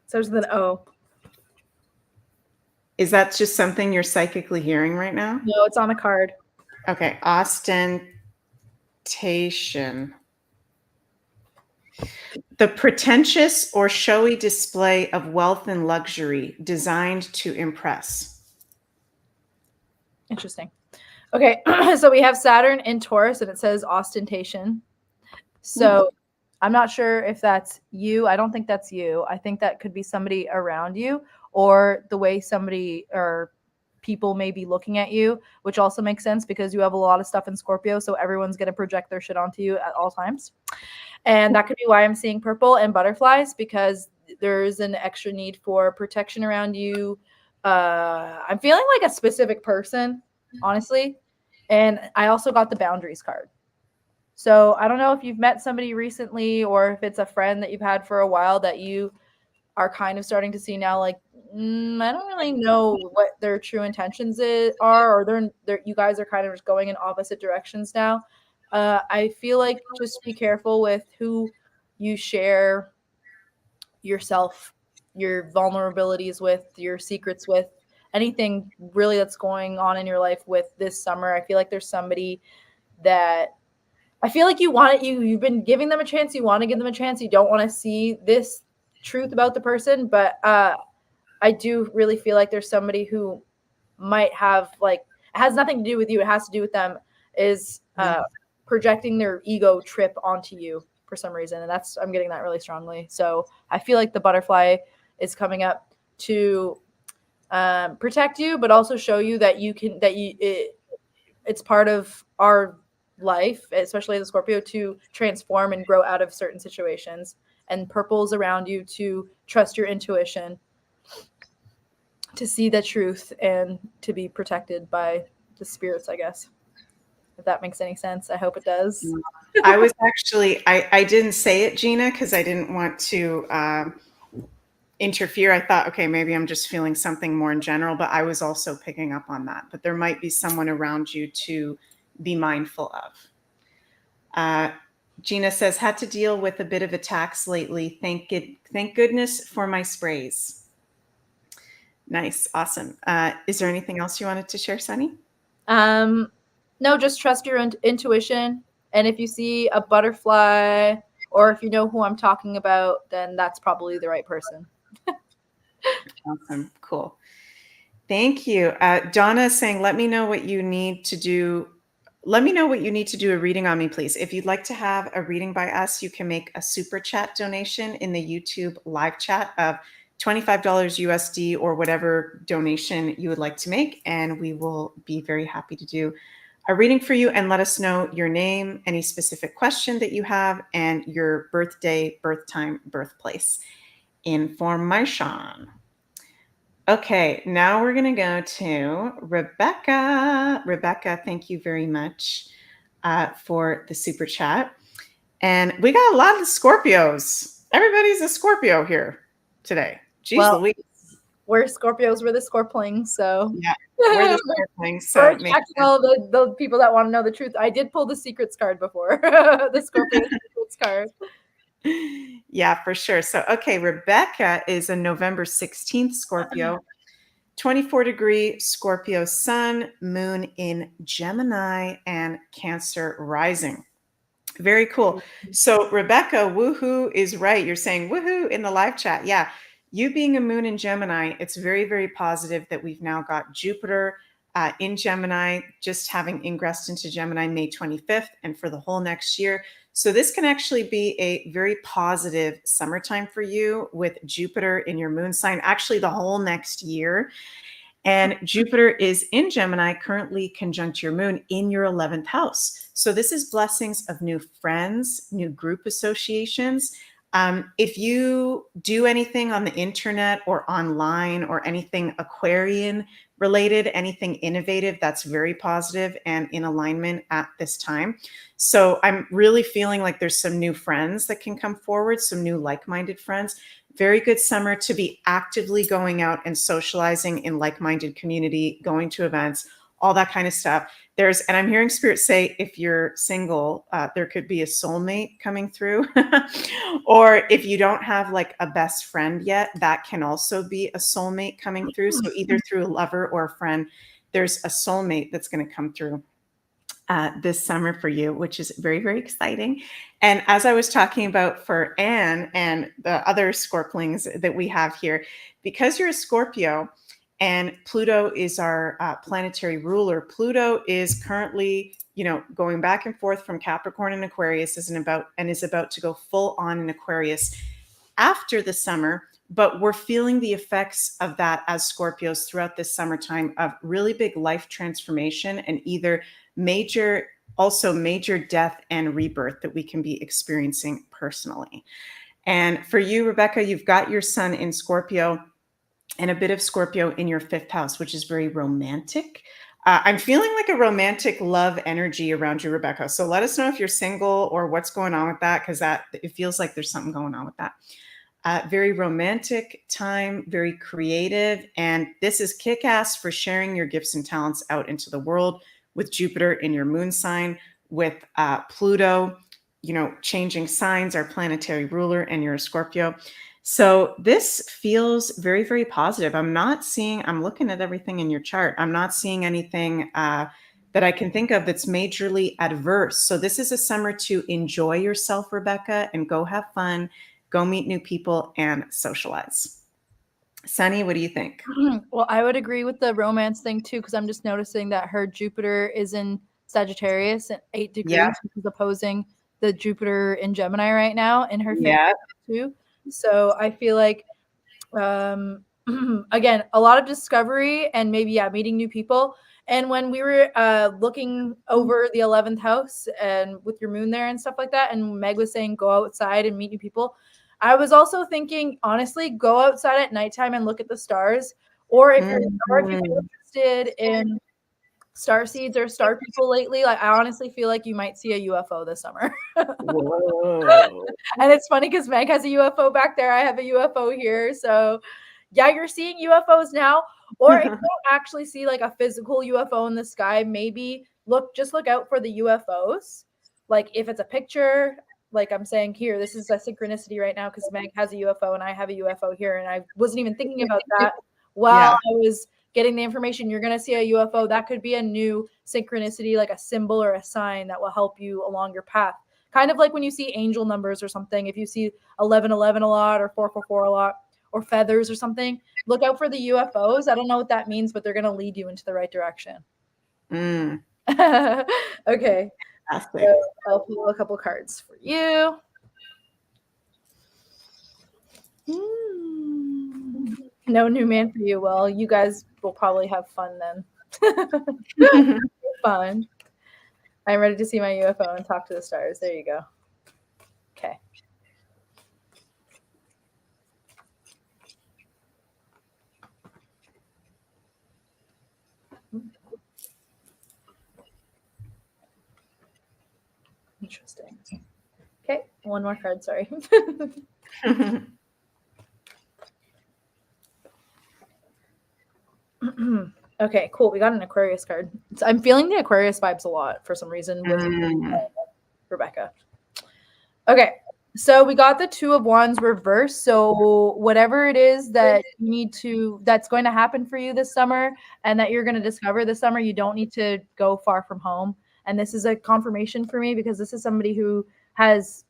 Starts with an O. Is that just something you're psychically hearing right now? No, it's on a card. Okay, ostentation. The pretentious or showy display of wealth and luxury designed to impress. Interesting. Okay, so we have Saturn in Taurus, and it says ostentation. So I'm not sure if that's you. I don't think that's you. I think that could be somebody around you, or the way somebody or people may be looking at you, which also makes sense because you have a lot of stuff in Scorpio, so everyone's going to project their shit onto you at all times. And that could be why I'm seeing purple and butterflies, because there's an extra need for protection around you. I'm feeling like a specific person, honestly. And I also got the boundaries card. So I don't know if you've met somebody recently, or if it's a friend that you've had for a while that you are kind of starting to see now, like, I don't really know what their true intentions are, or you guys are kind of just going in opposite directions now. I feel like just be careful with who you share yourself, your vulnerabilities with, your secrets with, anything really that's going on in your life with this summer. I feel like there's somebody that I feel like you've been giving them a chance. You want to give them a chance. You don't want to see this truth about the person, but I do really feel like there's somebody who might have, like, it has nothing to do with you. It has to do with them, is projecting their ego trip onto you for some reason. And I'm getting that really strongly. So I feel like the butterfly is coming up to protect you, but also show you that it's part of our life, especially as a Scorpio, to transform and grow out of certain situations. And purple's around you to trust your intuition, to see the truth, and to be protected by the spirits, I guess. If that makes any sense. I hope it does. I was actually, I didn't say it, Gina, because I didn't want to interfere. I thought, okay, maybe I'm just feeling something more in general, but I was also picking up on that. But there might be someone around you to be mindful of. Gina says, had to deal with a bit of attacks lately. Thank goodness for my sprays. Nice. Awesome. Is there anything else you wanted to share, Sunny? No, just trust your intuition. And if you see a butterfly, or if you know who I'm talking about, then that's probably the right person. Awesome. Cool. Thank you. Donna is saying, let me know what you need to do. Let me know what you need to do a reading on me, please. If you'd like to have a reading by us, you can make a super chat donation in the YouTube live chat of $25 USD or whatever donation you would like to make. And we will be very happy to do a reading for you, and let us know your name, any specific question that you have, and your birthday, birth time, birthplace information. Okay, now we're going to go to Rebecca. Rebecca, thank you very much for the super chat. And we got a lot of Scorpios. Everybody's a Scorpio here today. Jeez Louise. We're Scorpios. We're the Scorplings. So yeah, we're the Scorplings. So we're attracting all the people that want to know the truth. I did pull the secrets card before. The Scorpio secrets card. Yeah, for sure. So, okay, Rebecca is a November 16th Scorpio, 24-degree Scorpio sun, moon in Gemini, and Cancer rising. Very cool. So, Rebecca, woohoo is right. You're saying woohoo in the live chat. Yeah. You being a moon in Gemini, it's very, very positive that we've now got Jupiter in Gemini, just having ingressed into Gemini May 25th and for the whole next year. So, this can actually be a very positive summertime for you with Jupiter in your moon sign, actually, the whole next year. And Jupiter is in Gemini, currently conjunct your moon in your 11th house. So this is blessings of new friends, new group associations. If you do anything on the internet or online or anything Aquarian related, anything innovative, that's very positive and in alignment at this time. So I'm really feeling like there's some new friends that can come forward, some new like-minded friends. Very good summer to be actively going out and socializing in like-minded community, going to events, all that kind of stuff. And I'm hearing spirit say, if you're single, there could be a soulmate coming through. Or if you don't have like a best friend yet, that can also be a soulmate coming through. So either through a lover or a friend, there's a soulmate that's going to come through this summer for you, which is very, very exciting. And as I was talking about for Anne and the other Scorplings that we have here, because you're a Scorpio and Pluto is our planetary ruler, Pluto is currently, going back and forth from Capricorn and Aquarius is about to go full on in Aquarius after the summer. But we're feeling the effects of that as Scorpios throughout this summertime of really big life transformation and either major death and rebirth that we can be experiencing personally. And for you, Rebecca, you've got your sun in Scorpio and a bit of Scorpio in your 5th house, which is very romantic. I'm feeling like a romantic love energy around you, Rebecca. So let us know if you're single or what's going on with that, because it feels like there's something going on with that. Very romantic time, very creative. And this is kick-ass for sharing your gifts and talents out into the world with Jupiter in your moon sign, with Pluto, changing signs, our planetary ruler, and you're a Scorpio. So this feels very, very positive. I'm looking at everything in your chart. I'm not seeing anything that I can think of that's majorly adverse. So this is a summer to enjoy yourself, Rebecca, and go have fun. Go meet new people and socialize. Sunny, what do you think? Well, I would agree with the romance thing too, because I'm just noticing that her Jupiter is in Sagittarius at 8 degrees, Yeah. which is opposing the Jupiter in Gemini right now in her Yeah. too. So I feel like, again, a lot of discovery and maybe meeting new people. And when we were looking over the 11th house and with your moon there and stuff like that, and Meg was saying go outside and meet new people, I was also thinking, honestly, go outside at nighttime and look at the stars. Or if you're interested in star seeds or star people lately, like I honestly feel like you might see a UFO this summer. Whoa. And it's funny because Meg has a UFO back there. I have a UFO here. So yeah, you're seeing UFOs now. Or if you don't actually see like a physical UFO in the sky, maybe look out for the UFOs. Like if it's a picture, like I'm saying here, this is a synchronicity right now because Meg has a UFO and I have a UFO here. And I wasn't even thinking about that while I was getting the information. You're going to see a UFO. That could be a new synchronicity, like a symbol or a sign that will help you along your path. Kind of like when you see angel numbers or something. If you see 1111 a lot or 444 a lot or feathers or something, look out for the UFOs. I don't know what that means, but they're going to lead you into the right direction. Okay. So I'll pull a couple cards for you. No new man for you. Well, you guys will probably have fun then. Fun. I'm ready to see my UFO and talk to the stars. There you go. Okay. Interesting. Okay, one more card, sorry. Okay, cool. We got an Aquarius card. So I'm feeling the Aquarius vibes a lot for some reason with Rebecca. Okay, So we got the Two of Wands reversed. So whatever it is that you need to, that's going to happen for you this summer and that you're going to discover this summer, you don't need to go far from home. And this is a confirmation for me because this is somebody who is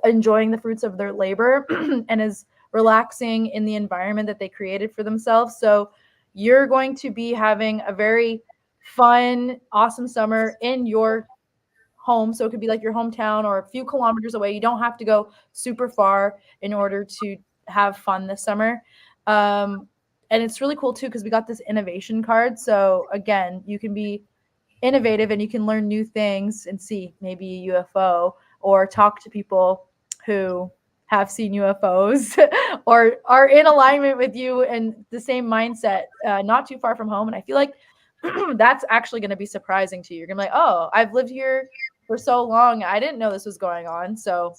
enjoying the fruits of their labor and is relaxing in the environment that they created for themselves. So you're going to be having a very fun, awesome summer in your home. So it could be like your hometown or a few kilometers away. You don't have to go super far in order to have fun this summer. And it's really cool too because we got this innovation card. So again, you can be innovative and you can learn new things and see maybe a UFO or talk to people who have seen UFOs or are in alignment with you and the same mindset, not too far from home. And I feel like that's actually going to be surprising to you. You're going to be like, oh, I've lived here for so long. I didn't know this was going on. So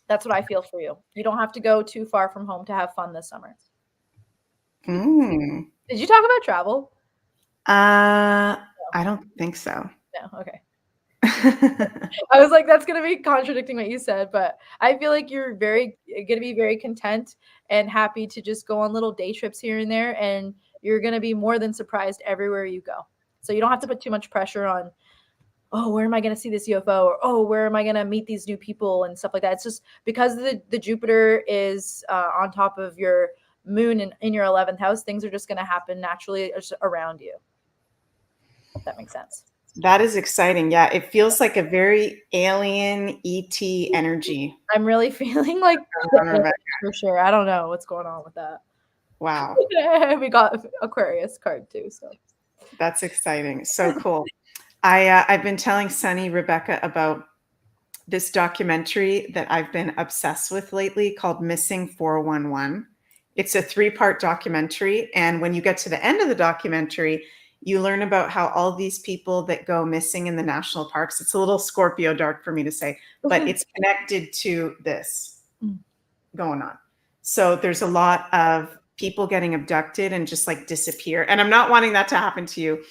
that's what I feel for you. You don't have to go too far from home to have fun this summer. Mm. Did you talk about travel? I don't think so. No. Okay. I was like, that's going to be contradicting what you said, but I feel like you're going to be very content and happy to just go on little day trips here and there. And you're going to be more than surprised everywhere you go. So you don't have to put too much pressure on, oh, where am I going to see this UFO? Or, oh, where am I going to meet these new people and stuff like that. It's just because the Jupiter is on top of your moon in your 11th house, things are just going to happen naturally around you. If that makes sense. That is exciting. Yeah, it feels like a very alien ET energy. I'm really feeling like for sure. I don't know what's going on with that. Wow. We got Aquarius card too, so That's exciting. So cool. I've been telling Sunny Rebecca about this documentary that I've been obsessed with lately called Missing 411. It's a 3-part documentary. And when you get to the end of the documentary, you learn about how all these people that go missing in the national parks, it's a little Scorpio dark for me to say, but it's connected to this going on. So there's a lot of people getting abducted and just like disappear. And I'm not wanting that to happen to you.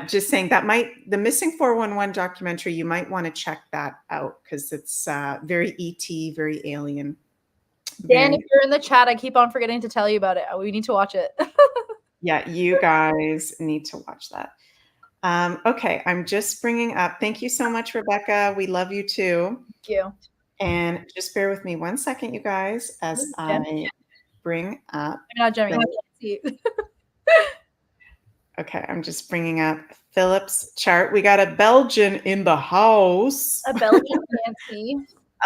Just saying that the Missing 411 documentary, you might want to check that out because it's very ET, very alien. Dan, if you're in the chat, I keep on forgetting to tell you about it. We need to watch it. Yeah, you guys need to watch that. Okay, I'm just bringing up. Thank you so much, Rebecca. We love you too. Thank you. And just bear with me 1 second, you guys, as I bring up. I'm not Jenny. I can't see. Okay, I'm just bringing up Phillip's chart. We got a Belgian in the house. A Belgian Nancy.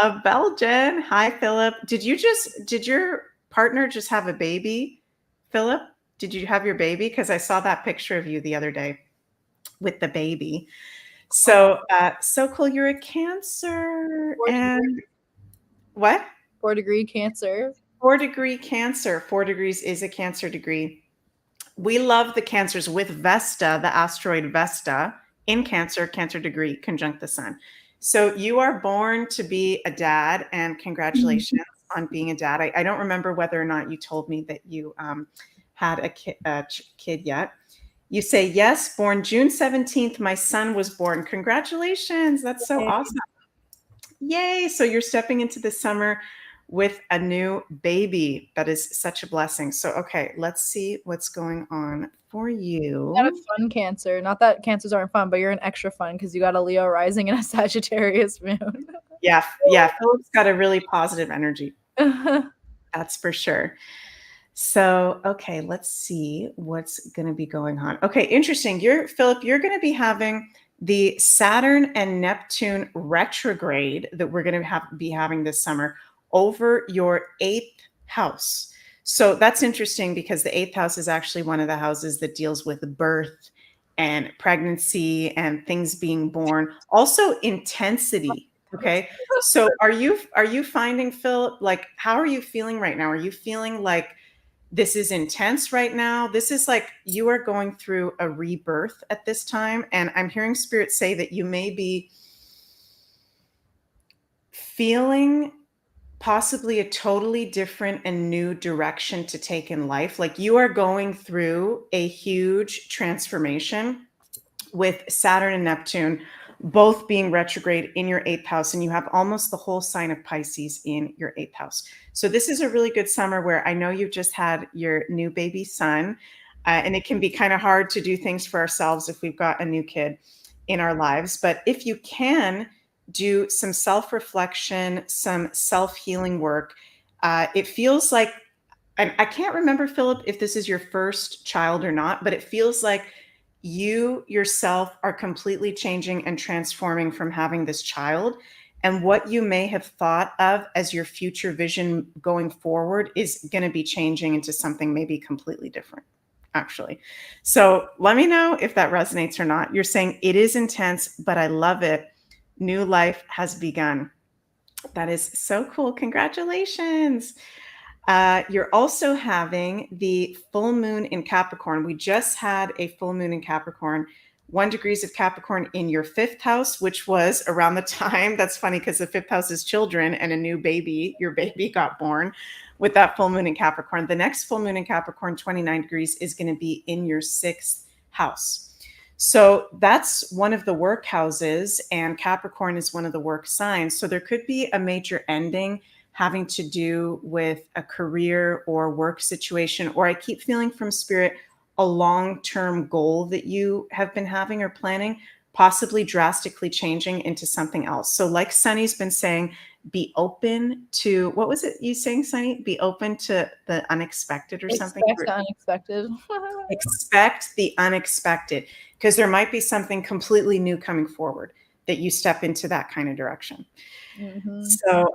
A Belgian. Hi, Phillip. Did your partner just have a baby, Phillip? Did you have your baby? Because I saw that picture of you the other day with the baby. So, so cool. You're a Cancer. And what? 4-degree Cancer. 4-degree Cancer. 4 degrees is a Cancer degree. We love the Cancers with Vesta, the asteroid Vesta in Cancer, Cancer degree conjunct the sun. So you are born to be a dad, and congratulations on being a dad. I don't remember whether or not you told me that you had a kid yet. You say, yes, born June 17th, my son was born. Congratulations. That's so awesome. Yay. So you're stepping into the summer with a new baby. That is such a blessing. So, okay, let's see what's going on for you. You got a fun Cancer. Not that Cancers aren't fun, but you're an extra fun because you got a Leo rising and a Sagittarius moon. Yeah. Philip's got a really positive energy. That's for sure. So, okay, let's see what's going to be going on. Okay, interesting. Phillip, you're going to be having the Saturn and Neptune retrograde that we're going to be having this summer over your 8th house. So that's interesting because the 8th house is actually one of the houses that deals with birth and pregnancy and things being born. Also intensity. Okay. So are you finding, Phil, like, how are you feeling right now? Are you feeling like this is intense right now? This is like you are going through a rebirth at this time. And I'm hearing Spirit say that you may be feeling possibly a totally different and new direction to take in life. Like you are going through a huge transformation with Saturn and Neptune both being retrograde in your 8th house, and you have almost the whole sign of Pisces in your 8th house. So this is a really good summer where I know you've just had your new baby son, and it can be kind of hard to do things for ourselves if we've got a new kid in our lives. But if you can do some self-reflection, some self-healing work, it feels like, and I can't remember, Phillip, if this is your first child or not, but it feels like you yourself are completely changing and transforming from having this child. And what you may have thought of as your future vision going forward is going to be changing into something maybe completely different, actually. So let me know if that resonates or not. You're saying it is intense, but I love it. New life has begun. That is so cool. Congratulations. You're also having the full moon in Capricorn. We just had a full moon in Capricorn, 1 degrees of Capricorn in your 5th house, which was around the time, that's funny because the 5th house is children and a new baby, your baby got born with that full moon in Capricorn. The next full moon in Capricorn, 29 degrees, is going to be in your 6th house. So that's one of the work houses, and Capricorn is one of the work signs. So there could be a major ending having to do with a career or work situation, or I keep feeling from spirit a long-term goal that you have been having or planning, possibly drastically changing into something else. So like Sunny's been saying, be open to, what was it you saying, Sunny? Be open to the unexpected or something? Expect the unexpected. Expect the unexpected, because there might be something completely new coming forward that you step into that kind of direction. Mm-hmm. So,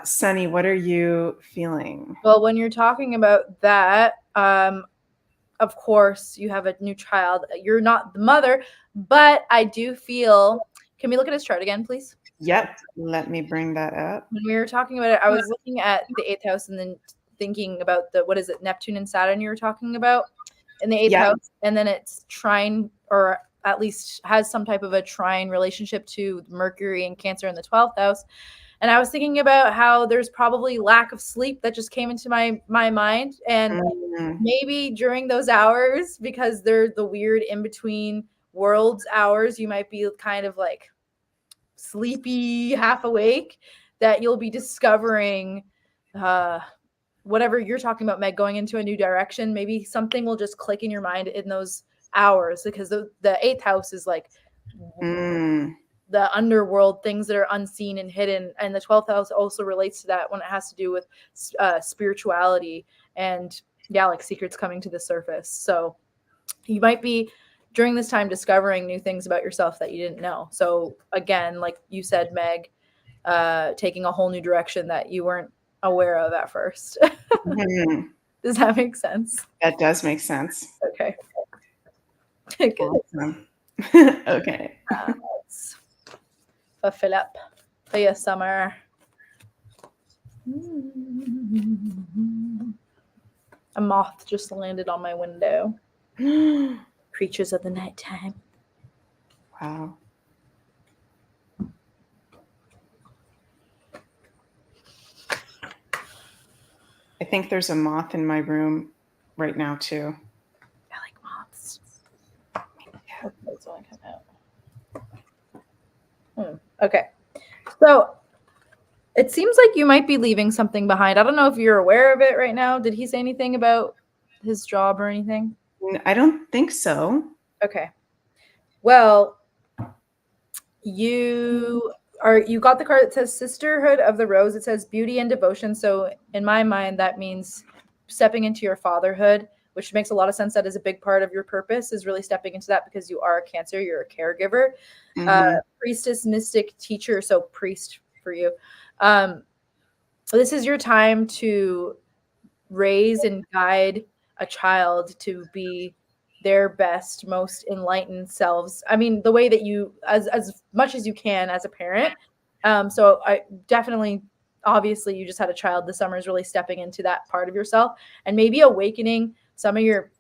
Sunny, what are you feeling? Well, when you're talking about that, of course, you have a new child. You're not the mother, but I do feel. Can we look at his chart again, please? Yep. Let me bring that up. When we were talking about it, I was looking at the 8th house and then thinking about what is it, Neptune and Saturn you were talking about in the 8th house, and then it's trine, or at least has some type of a trine relationship to Mercury and Cancer in the 12th house. And I was thinking about how there's probably lack of sleep that just came into my mind. And maybe during those hours, because they're the weird in-between worlds hours, you might be kind of like sleepy, half awake, that you'll be discovering whatever you're talking about, Meg, going into a new direction. Maybe something will just click in your mind in those hours, because the 8th house is like the underworld, things that are unseen and hidden, and the 12th house also relates to that when it has to do with spirituality and like secrets coming to the surface. So you might be during this time discovering new things about yourself that you didn't know. So again, like you said, Meg, taking a whole new direction that you weren't aware of at first. Does that make sense? That does make sense. Okay. Good. Awesome. Okay. For Phillip, for your summer. A moth just landed on my window. Creatures of the nighttime. Wow. I think there's a moth in my room right now too. I like moths. That's only come out. Okay. So it seems like you might be leaving something behind. I don't know if you're aware of it right now. Did he say anything about his job or anything? I don't think so. Okay. Well, you got the card that says Sisterhood of the Rose. It says beauty and devotion. So in my mind, that means stepping into your fatherhood, which makes a lot of sense. That is a big part of your purpose, is really stepping into that, because you are a Cancer, you're a caregiver, priestess, mystic, teacher. So priest for you. This is your time to raise and guide a child to be their best, most enlightened selves. I mean, the way that you, as much as you can as a parent. So I definitely, obviously, you just had a child. The summer is really stepping into that part of yourself and maybe awakening some of your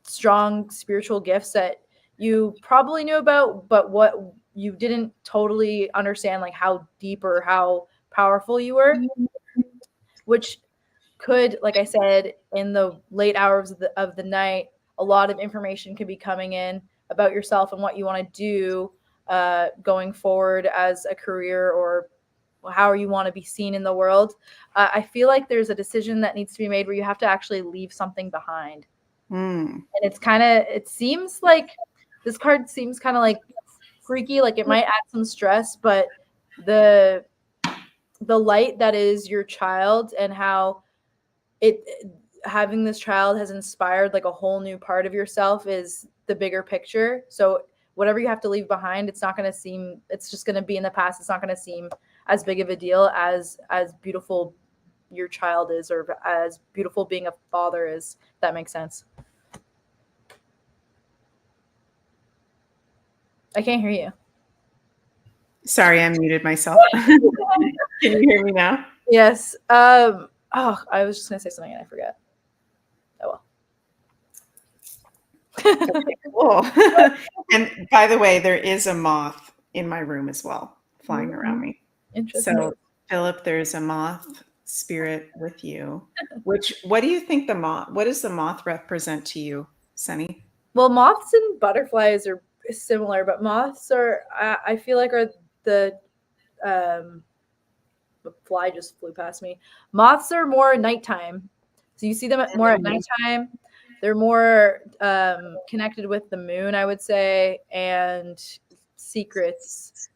strong spiritual gifts that you probably knew about, but what you didn't totally understand, like how deep or how powerful you were, which could, like I said, in the late hours of the night, a lot of information could be coming in about yourself and what you want to do going forward as a career, or how you want to be seen in the world. I feel like there's a decision that needs to be made where you have to actually leave something behind. And it seems like this card seems kind of like freaky, like it might add some stress, but the light that is your child, and how having this child has inspired like a whole new part of yourself, is the bigger picture. So whatever you have to leave behind, it's just going to be in the past. It's not going to seem as big of a deal as beautiful your child is, or as beautiful being a father is. If that makes sense. I can't hear you. Sorry, I muted myself. Can you hear me now? Yes. I was just gonna say something and I forgot. Oh well. Okay, cool. And by the way, there is a moth in my room as well, flying around me. Interesting. So, Phillip, there's a moth spirit with you. What do you think what does the moth represent to you, Sunny? Well, moths and butterflies are similar, but moths are, I feel like, are the fly just flew past me. Moths are more nighttime. So you see them more at nighttime. They're more connected with the moon, I would say, and secrets.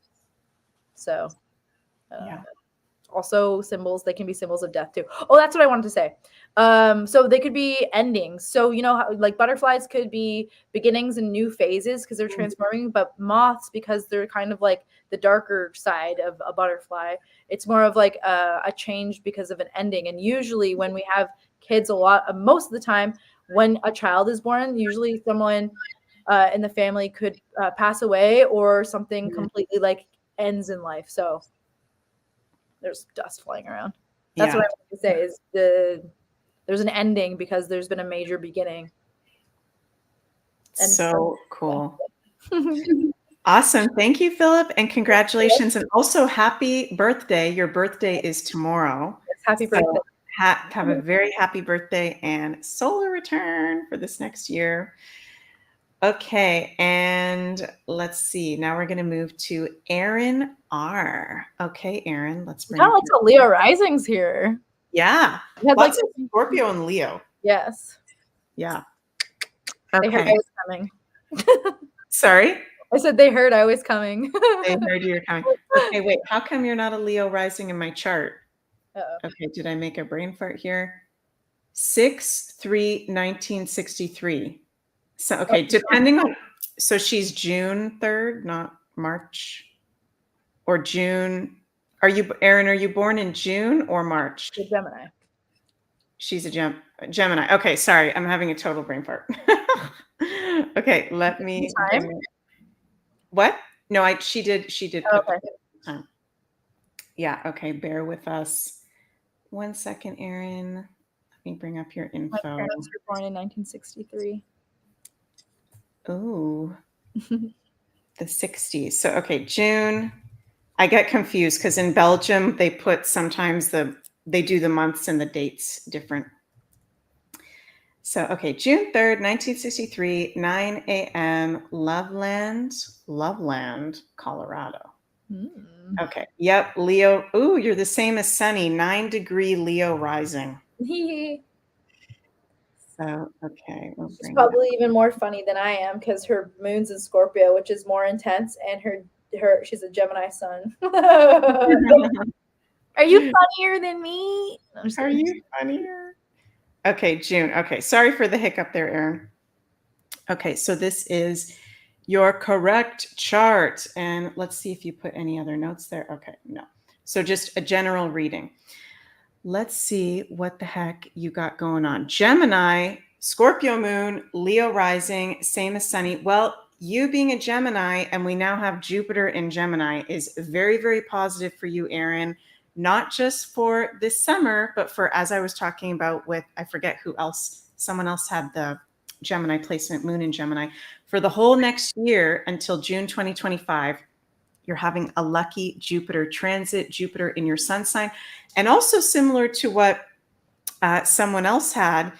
So, Yeah. Also symbols. They can be symbols of death too. Oh, that's what I wanted to say. So they could be endings. So, you know, how, like butterflies could be beginnings and new phases because they're transforming, but moths, because they're kind of like the darker side of a butterfly, it's more of like a change because of an ending. And usually when we have kids, most of the time when a child is born, usually someone in the family could pass away, or something completely like ends in life. So there's dust flying around. That's what I want to say, is there's an ending because there's been a major beginning. And so cool. Awesome. Thank you, Phillip, and congratulations. And also happy birthday. Your birthday is tomorrow. Yes, happy birthday. Have a very happy birthday and solar return for this next year. Okay, and let's see. Now we're going to move to Aaron R. Okay, Aaron, let's bring kind of lots of Leo risings here. Yeah, lots of Scorpio and Leo. Yes. Yeah. Okay. They heard I was coming. Sorry? I said they heard I was coming. They heard you were coming. Okay, wait. How come you're not a Leo rising in my chart? Uh-oh. Okay, did I make a brain fart here? 6/3/1963. So, okay, depending on, so she's June 3rd, not March, or June. Erin, are you born in June or March? A Gemini. She's a Gemini. Okay, sorry, I'm having a total brain fart. Okay, let me. What? No, she did. Okay. Time. Yeah. Okay. Bear with us. 1 second, Erin. Let me bring up your info. My parents were born in 1963. Oh, the 60s. So, okay, June. I get confused because in Belgium, they put sometimes they do the months and the dates different. So, okay, June 3rd, 1963, 9 a.m., Loveland, Colorado. Okay, yep, Leo. Ooh, you're the same as Sunny, 9-degree Leo rising. So, okay. She's probably even more funny than I am because her moon's in Scorpio, which is more intense, and she's a Gemini sun. Are you funnier than me? Are you funnier? Okay, June. Okay, sorry for the hiccup there, Erin. Okay, so this is your correct chart. And let's see if you put any other notes there. Okay, no. So just a general reading. Let's see what the heck you got going on. Gemini, Scorpio moon, Leo rising, same as Sunny. Well, you being a Gemini, and we now have Jupiter in Gemini, is very, very positive for you, Erin. Not just for this summer, but for, as I was talking about with, I forget who else, someone else had the Gemini placement, moon in Gemini. For the whole next year until June 2025, you're having a lucky Jupiter transit, Jupiter in your sun sign. And also similar to what someone else had,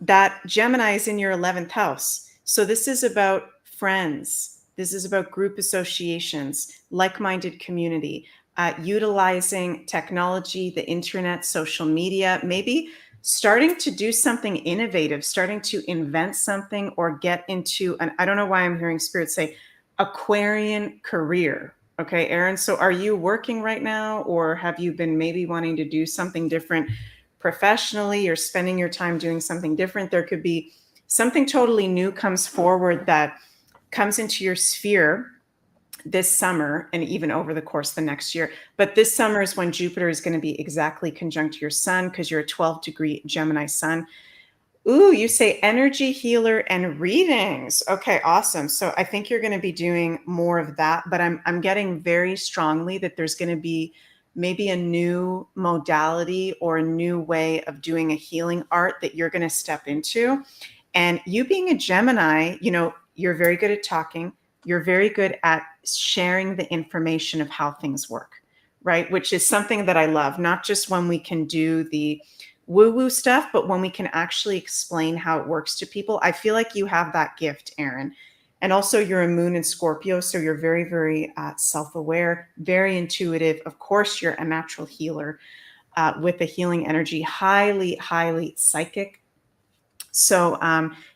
that Gemini is in your 11th house. So this is about friends, This is about group associations, like-minded community, utilizing technology, the internet, social media, maybe starting to do something innovative, starting to invent something or get into an, I don't know why I'm hearing spirit say Aquarian career. Okay, Erin, so are you working right now, or have you been maybe wanting to do something different professionally, or spending your time doing something different? There could be something totally new comes forward that comes into your sphere this summer and even over the course of the next year. But this summer is when Jupiter is going to be exactly conjunct your sun, because you're a 12-degree Gemini sun. Ooh, you say energy healer and readings. Okay, awesome. So I think you're going to be doing more of that, but I'm getting very strongly that there's going to be maybe a new modality or a new way of doing a healing art that you're going to step into. And you being a Gemini, you know, you're very good at talking. You're very good at sharing the information of how things work, right? Which is something that I love, not just when we can do the woo-woo stuff, but when we can actually explain how it works to people. I feel like you have that gift, Erin. And also you're a moon in Scorpio, so you're very, very self-aware, very intuitive. Of course, you're a natural healer with a healing energy, highly, highly psychic. So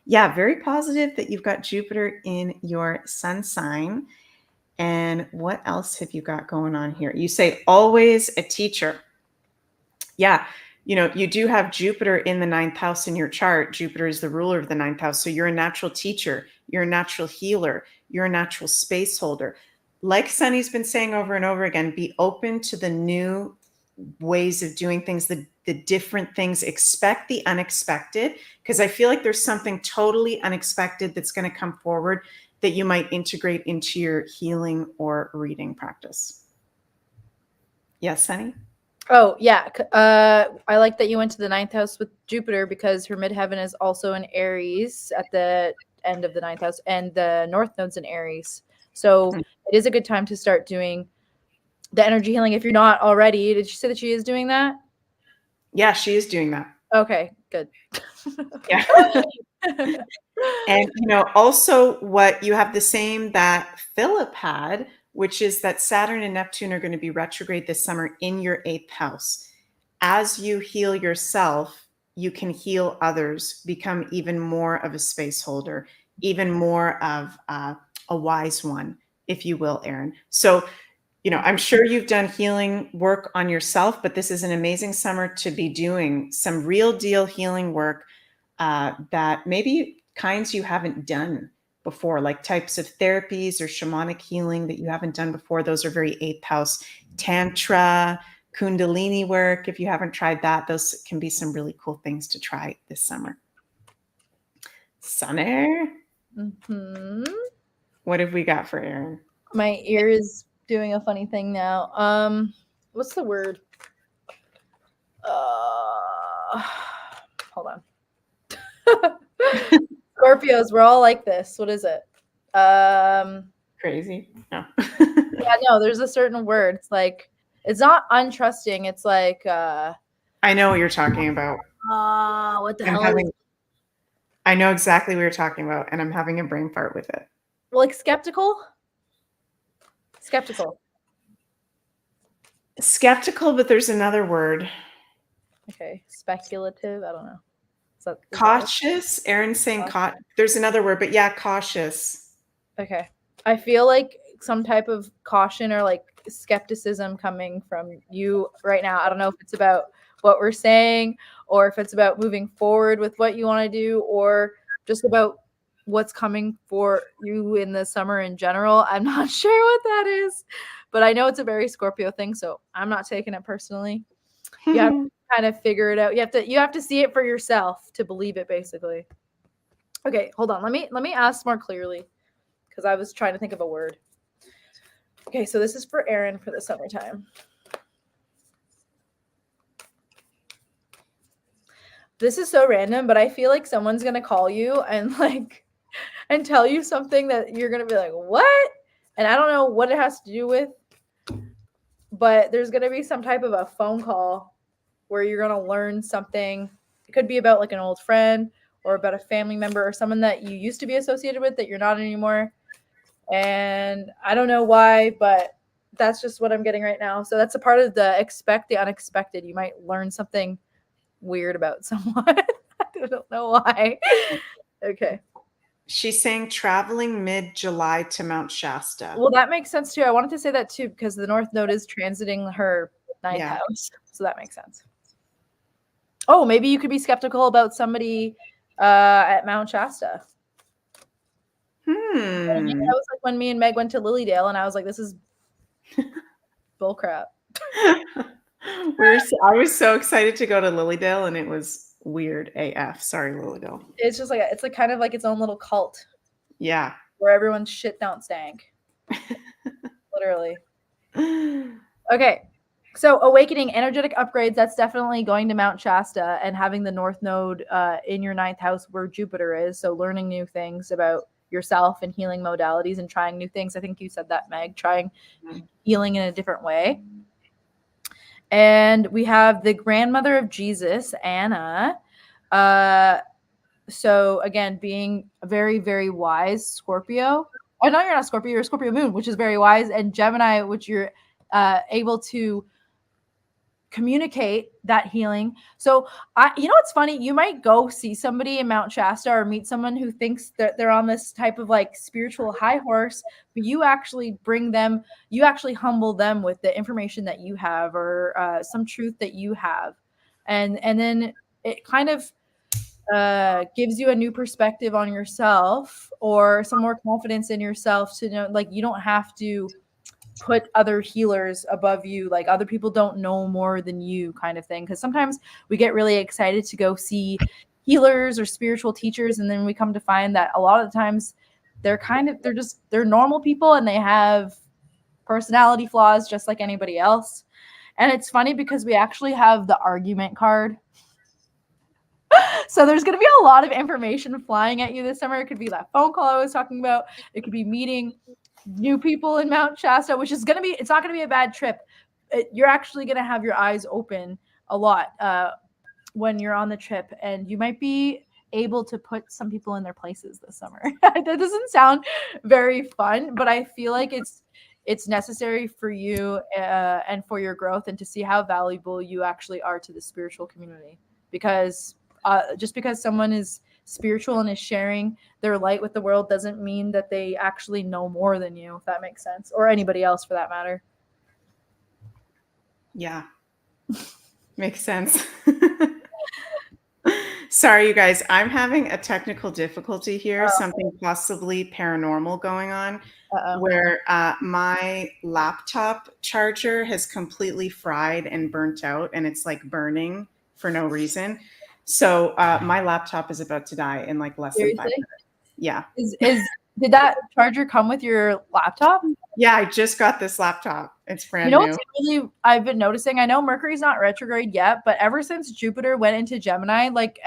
yeah, very positive that you've got Jupiter in your sun sign. And what else have you got going on here? You say always a teacher. Yeah, you know, you do have Jupiter in the ninth house in your chart. Jupiter is the ruler of the ninth house. So you're a natural teacher, you're a natural healer, you're a natural space holder. Like Sunny's been saying over and over again, be open to the new ways of doing things, the different things. Expect the unexpected, because I feel like there's something totally unexpected that's going to come forward that you might integrate into your healing or reading practice. Yes, Sunny? Oh, yeah. I like that you went to the ninth house with Jupiter, because her midheaven is also in Aries at the end of the ninth house, and the north node's in Aries. So it is a good time to start doing the energy healing if you're not already. Did you say that she is doing that? Yeah, she is doing that. Okay, good. Yeah. And, you know, also what you have the same that Phillip had, which is that Saturn and Neptune are going to be retrograde this summer in your eighth house. As you heal yourself, you can heal others, become even more of a space holder, even more of a wise one, if you will, Erin. So, you know, I'm sure you've done healing work on yourself, but this is an amazing summer to be doing some real deal healing work that maybe kinds you haven't done before, like types of therapies or shamanic healing that you haven't done before. Those are very eighth house. Tantra, Kundalini work. If you haven't tried that, those can be some really cool things to try this summer. Sunny, what have we got for Erin? My ear is doing a funny thing now. What's the word? Hold on. Scorpios, we're all like this. What is it? Crazy? No. Yeah, no, there's a certain word. It's like, it's not untrusting. It's like, I know what you're talking about. what the hell? I know exactly what you're talking about, and I'm having a brain fart with it. Like skeptical? Skeptical. Skeptical, but there's another word. Okay. Speculative. I don't know. Is cautious. Erin's saying there's another word, but yeah, cautious. Okay. I feel like some type of caution or like skepticism coming from you right now. I don't know if it's about what we're saying, or if it's about moving forward with what you want to do, or just about what's coming for you in the summer in general. I'm not sure what that is, but I know it's a very Scorpio thing, so I'm not taking it personally. You have to kind of figure it out. You have to see it for yourself to believe it, basically. Okay, hold on. Let me ask more clearly, because I was trying to think of a word. Okay, so this is for Erin for the summertime. This is so random, but I feel like someone's gonna call you and tell you something that you're gonna be like, what? And I don't know what it has to do with, but there's gonna be some type of a phone call where you're gonna learn something. It could be about like an old friend, or about a family member, or someone that you used to be associated with that you're not anymore. And I don't know why, but that's just what I'm getting right now. So that's a part of the expect the unexpected. You might learn something weird about someone. I don't know why. Okay. She's saying traveling mid-July to Mount Shasta. Well, that makes sense too. I wanted to say that too because the North Node is transiting her ninth Yeah. house. So that makes sense. Oh, maybe you could be skeptical about somebody at Mount Shasta. That was like when me and Meg went to Lilydale, and I was like, "This is bullcrap." I was so excited to go to Lilydale, and it was weird AF. Sorry, Lilydale. It's just like it's like kind of like its own little cult. Yeah. Where everyone's shit don't stank. Literally. Okay. So awakening energetic upgrades, that's definitely going to Mount Shasta and having the North Node in your ninth house where Jupiter is. So learning new things about yourself and healing modalities and trying new things. I think you said that, Meg, trying healing in a different way. And we have the grandmother of Jesus, Anna. So again, being a very, very wise Scorpio. Oh, no, you're not Scorpio. You're a Scorpio moon, which is very wise. And Gemini, which you're able to communicate that healing. So you know what's funny? You might go see somebody in Mount Shasta or meet someone who thinks that they're on this type of like spiritual high horse, but you actually you actually humble them with the information that you have or some truth that you have. And then it kind of gives you a new perspective on yourself or some more confidence in yourself to know, like, you don't have to put other healers above you, like other people don't know more than you, kind of thing. Because sometimes we get really excited to go see healers or spiritual teachers, and then we come to find that a lot of the times they're normal people and they have personality flaws just like anybody else. And it's funny because we actually have the argument card. So there's going to be a lot of information flying at you this summer. It could be that phone call I was talking about. It could be meeting new people in Mount Shasta, which is it's not going to be a bad trip. You're actually going to have your eyes open a lot when you're on the trip, and you might be able to put some people in their places this summer. That doesn't sound very fun, but I feel like it's necessary for you and for your growth, and to see how valuable you actually are to the spiritual community. Because just because someone is spiritual and is sharing their light with the world doesn't mean that they actually know more than you, if that makes sense, or anybody else for that matter. Yeah. Makes sense. Sorry, you guys. I'm having a technical difficulty here, something possibly paranormal going on, where my laptop charger has completely fried and burnt out, and it's like burning for no reason. So my laptop is about to die in like less than 5 minutes. Yeah. Did that charger come with your laptop? Yeah, I just got this laptop. It's brand new. What's really I've been noticing? I know Mercury's not retrograde yet, but ever since Jupiter went into Gemini, like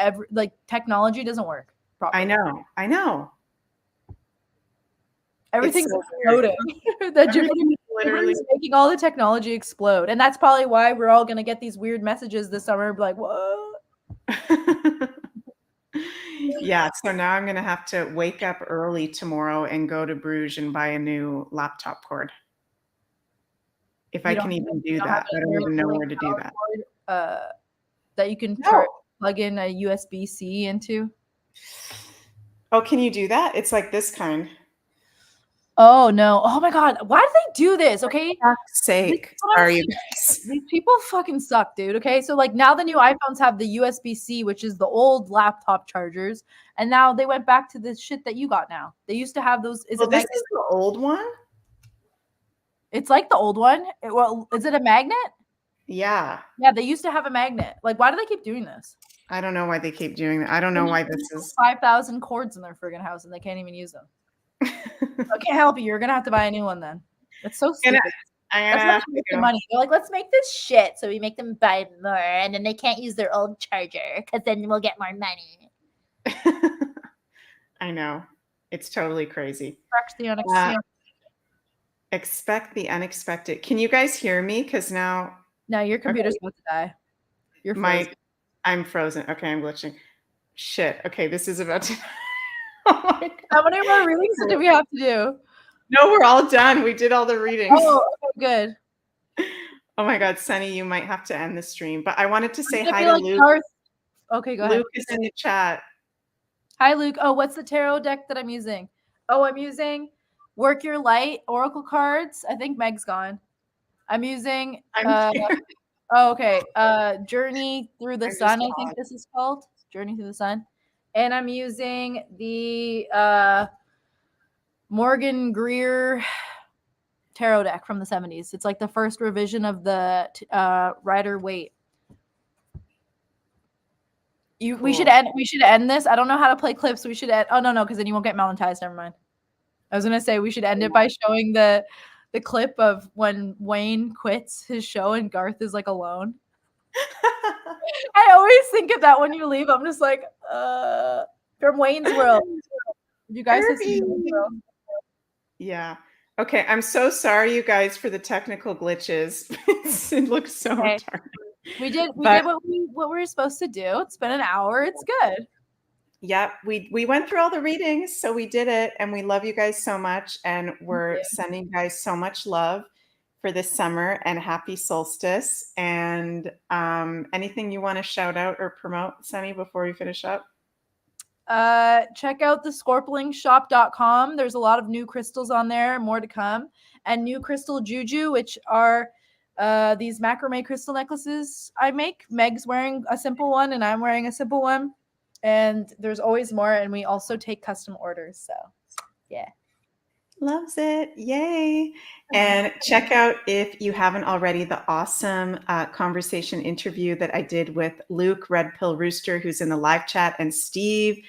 technology doesn't work properly. I know. Everything's exploding. That Jupiter's making all the technology explode, and that's probably why we're all gonna get these weird messages this summer. Like, what? Yeah, so now I'm going to have to wake up early tomorrow and go to Bruges and buy a new laptop cord. If I can even do that. I don't even know where to do that. That you can plug in a USB-C into. Oh, can you do that? It's like this kind. Oh no! Oh my God! Why do they do this? Okay, for fuck's sake. Sorry, you guys. These people fucking suck, dude. Okay, so like now the new iPhones have the USB-C, which is the old laptop chargers, and now they went back to the shit that you got now. They used to have those. This is the old one. It's like the old one. Well, is it a magnet? Yeah. Yeah, they used to have a magnet. Like, why do they keep doing this? I don't know why they keep doing that. I don't know why this is 5,000 cords in their friggin' house and they can't even use them. I can't help you. You're gonna have to buy a new one then. That's so stupid. That's how they make the money. They're like, let's make this shit, so we make them buy more, and then they can't use their old charger because then we'll get more money. I know, it's totally crazy. Expect the unexpected. Can you guys hear me? Because now your computer's about to die. You're frozen. I'm frozen. Okay, I'm glitching. Shit. Okay, this is about to. Oh my God. How many more readings do we have to do? No, we're all done. We did all the readings. Oh, okay, good. Oh my God, Sunny, you might have to end the stream. But I wanted to say I'm gonna hi be to like Luke. Darth. Okay, go ahead. Luke is in the chat. Hi, Luke. Oh, what's the tarot deck that I'm using? Oh, I'm using Work Your Light Oracle cards. I think Meg's gone. I'm using I'm here. oh, okay. Journey Through the I'm Sun, just I think odd. this is called. Journey Through the Sun. And I'm using the Morgan Greer tarot deck from the 70s. It's like the first revision of the Rider Waite. Cool. We should end this. I don't know how to play clips. We should end. Oh no, because then you won't get monetized. Never mind. I was gonna say we should end it by showing the clip of when Wayne quits his show and Garth is like alone. I always think of that when you leave. I'm just like, from Wayne's World. You guys have seen Wayne's World? Yeah. Okay. I'm so sorry, you guys, for the technical glitches. It looks so retarded. We did what we were supposed to do. It's been an hour. It's good. Yeah, we went through all the readings, so we did it, and we love you guys so much, and we're sending you guys so much love for this summer, and happy solstice. And anything you want to shout out or promote, Sunny, before we finish up? Check out the scorplingshop.com. There's a lot of new crystals on there, more to come, and new crystal juju, which are these macrame crystal necklaces I make. Meg's wearing a simple one and I'm wearing a simple one, and there's always more, and we also take custom orders, so yeah. Loves it. Yay. And check out, if you haven't already, the awesome conversation interview that I did with Luke, Red Pill Rooster, who's in the live chat, and Steve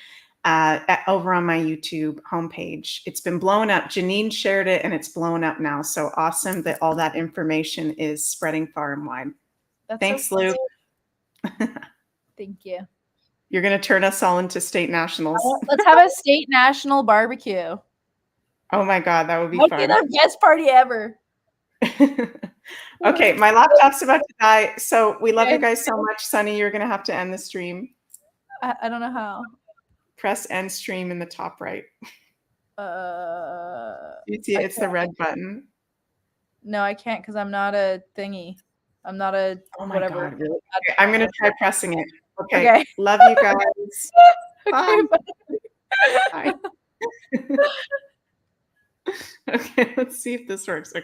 over on my YouTube homepage. It's been blown up. Janine shared it and it's blown up now. So awesome that all that information is spreading far and wide. Thanks, so Luke. Thank you. You're going to turn us all into state nationals. Let's have a state national barbecue. Oh my God, that would be fun. That would be the best party ever. Okay, my laptop's about to die. So we love you guys so much. Sunny, you're going to have to end the stream. I don't know how. Press end stream in the top right. You see it's the red button. No, I can't because I'm not a thingy. I'm not a whatever. God, really? Okay, I'm going to try pressing it. Okay. Love you guys. Bye. Bye. Okay, let's see if this works. Okay.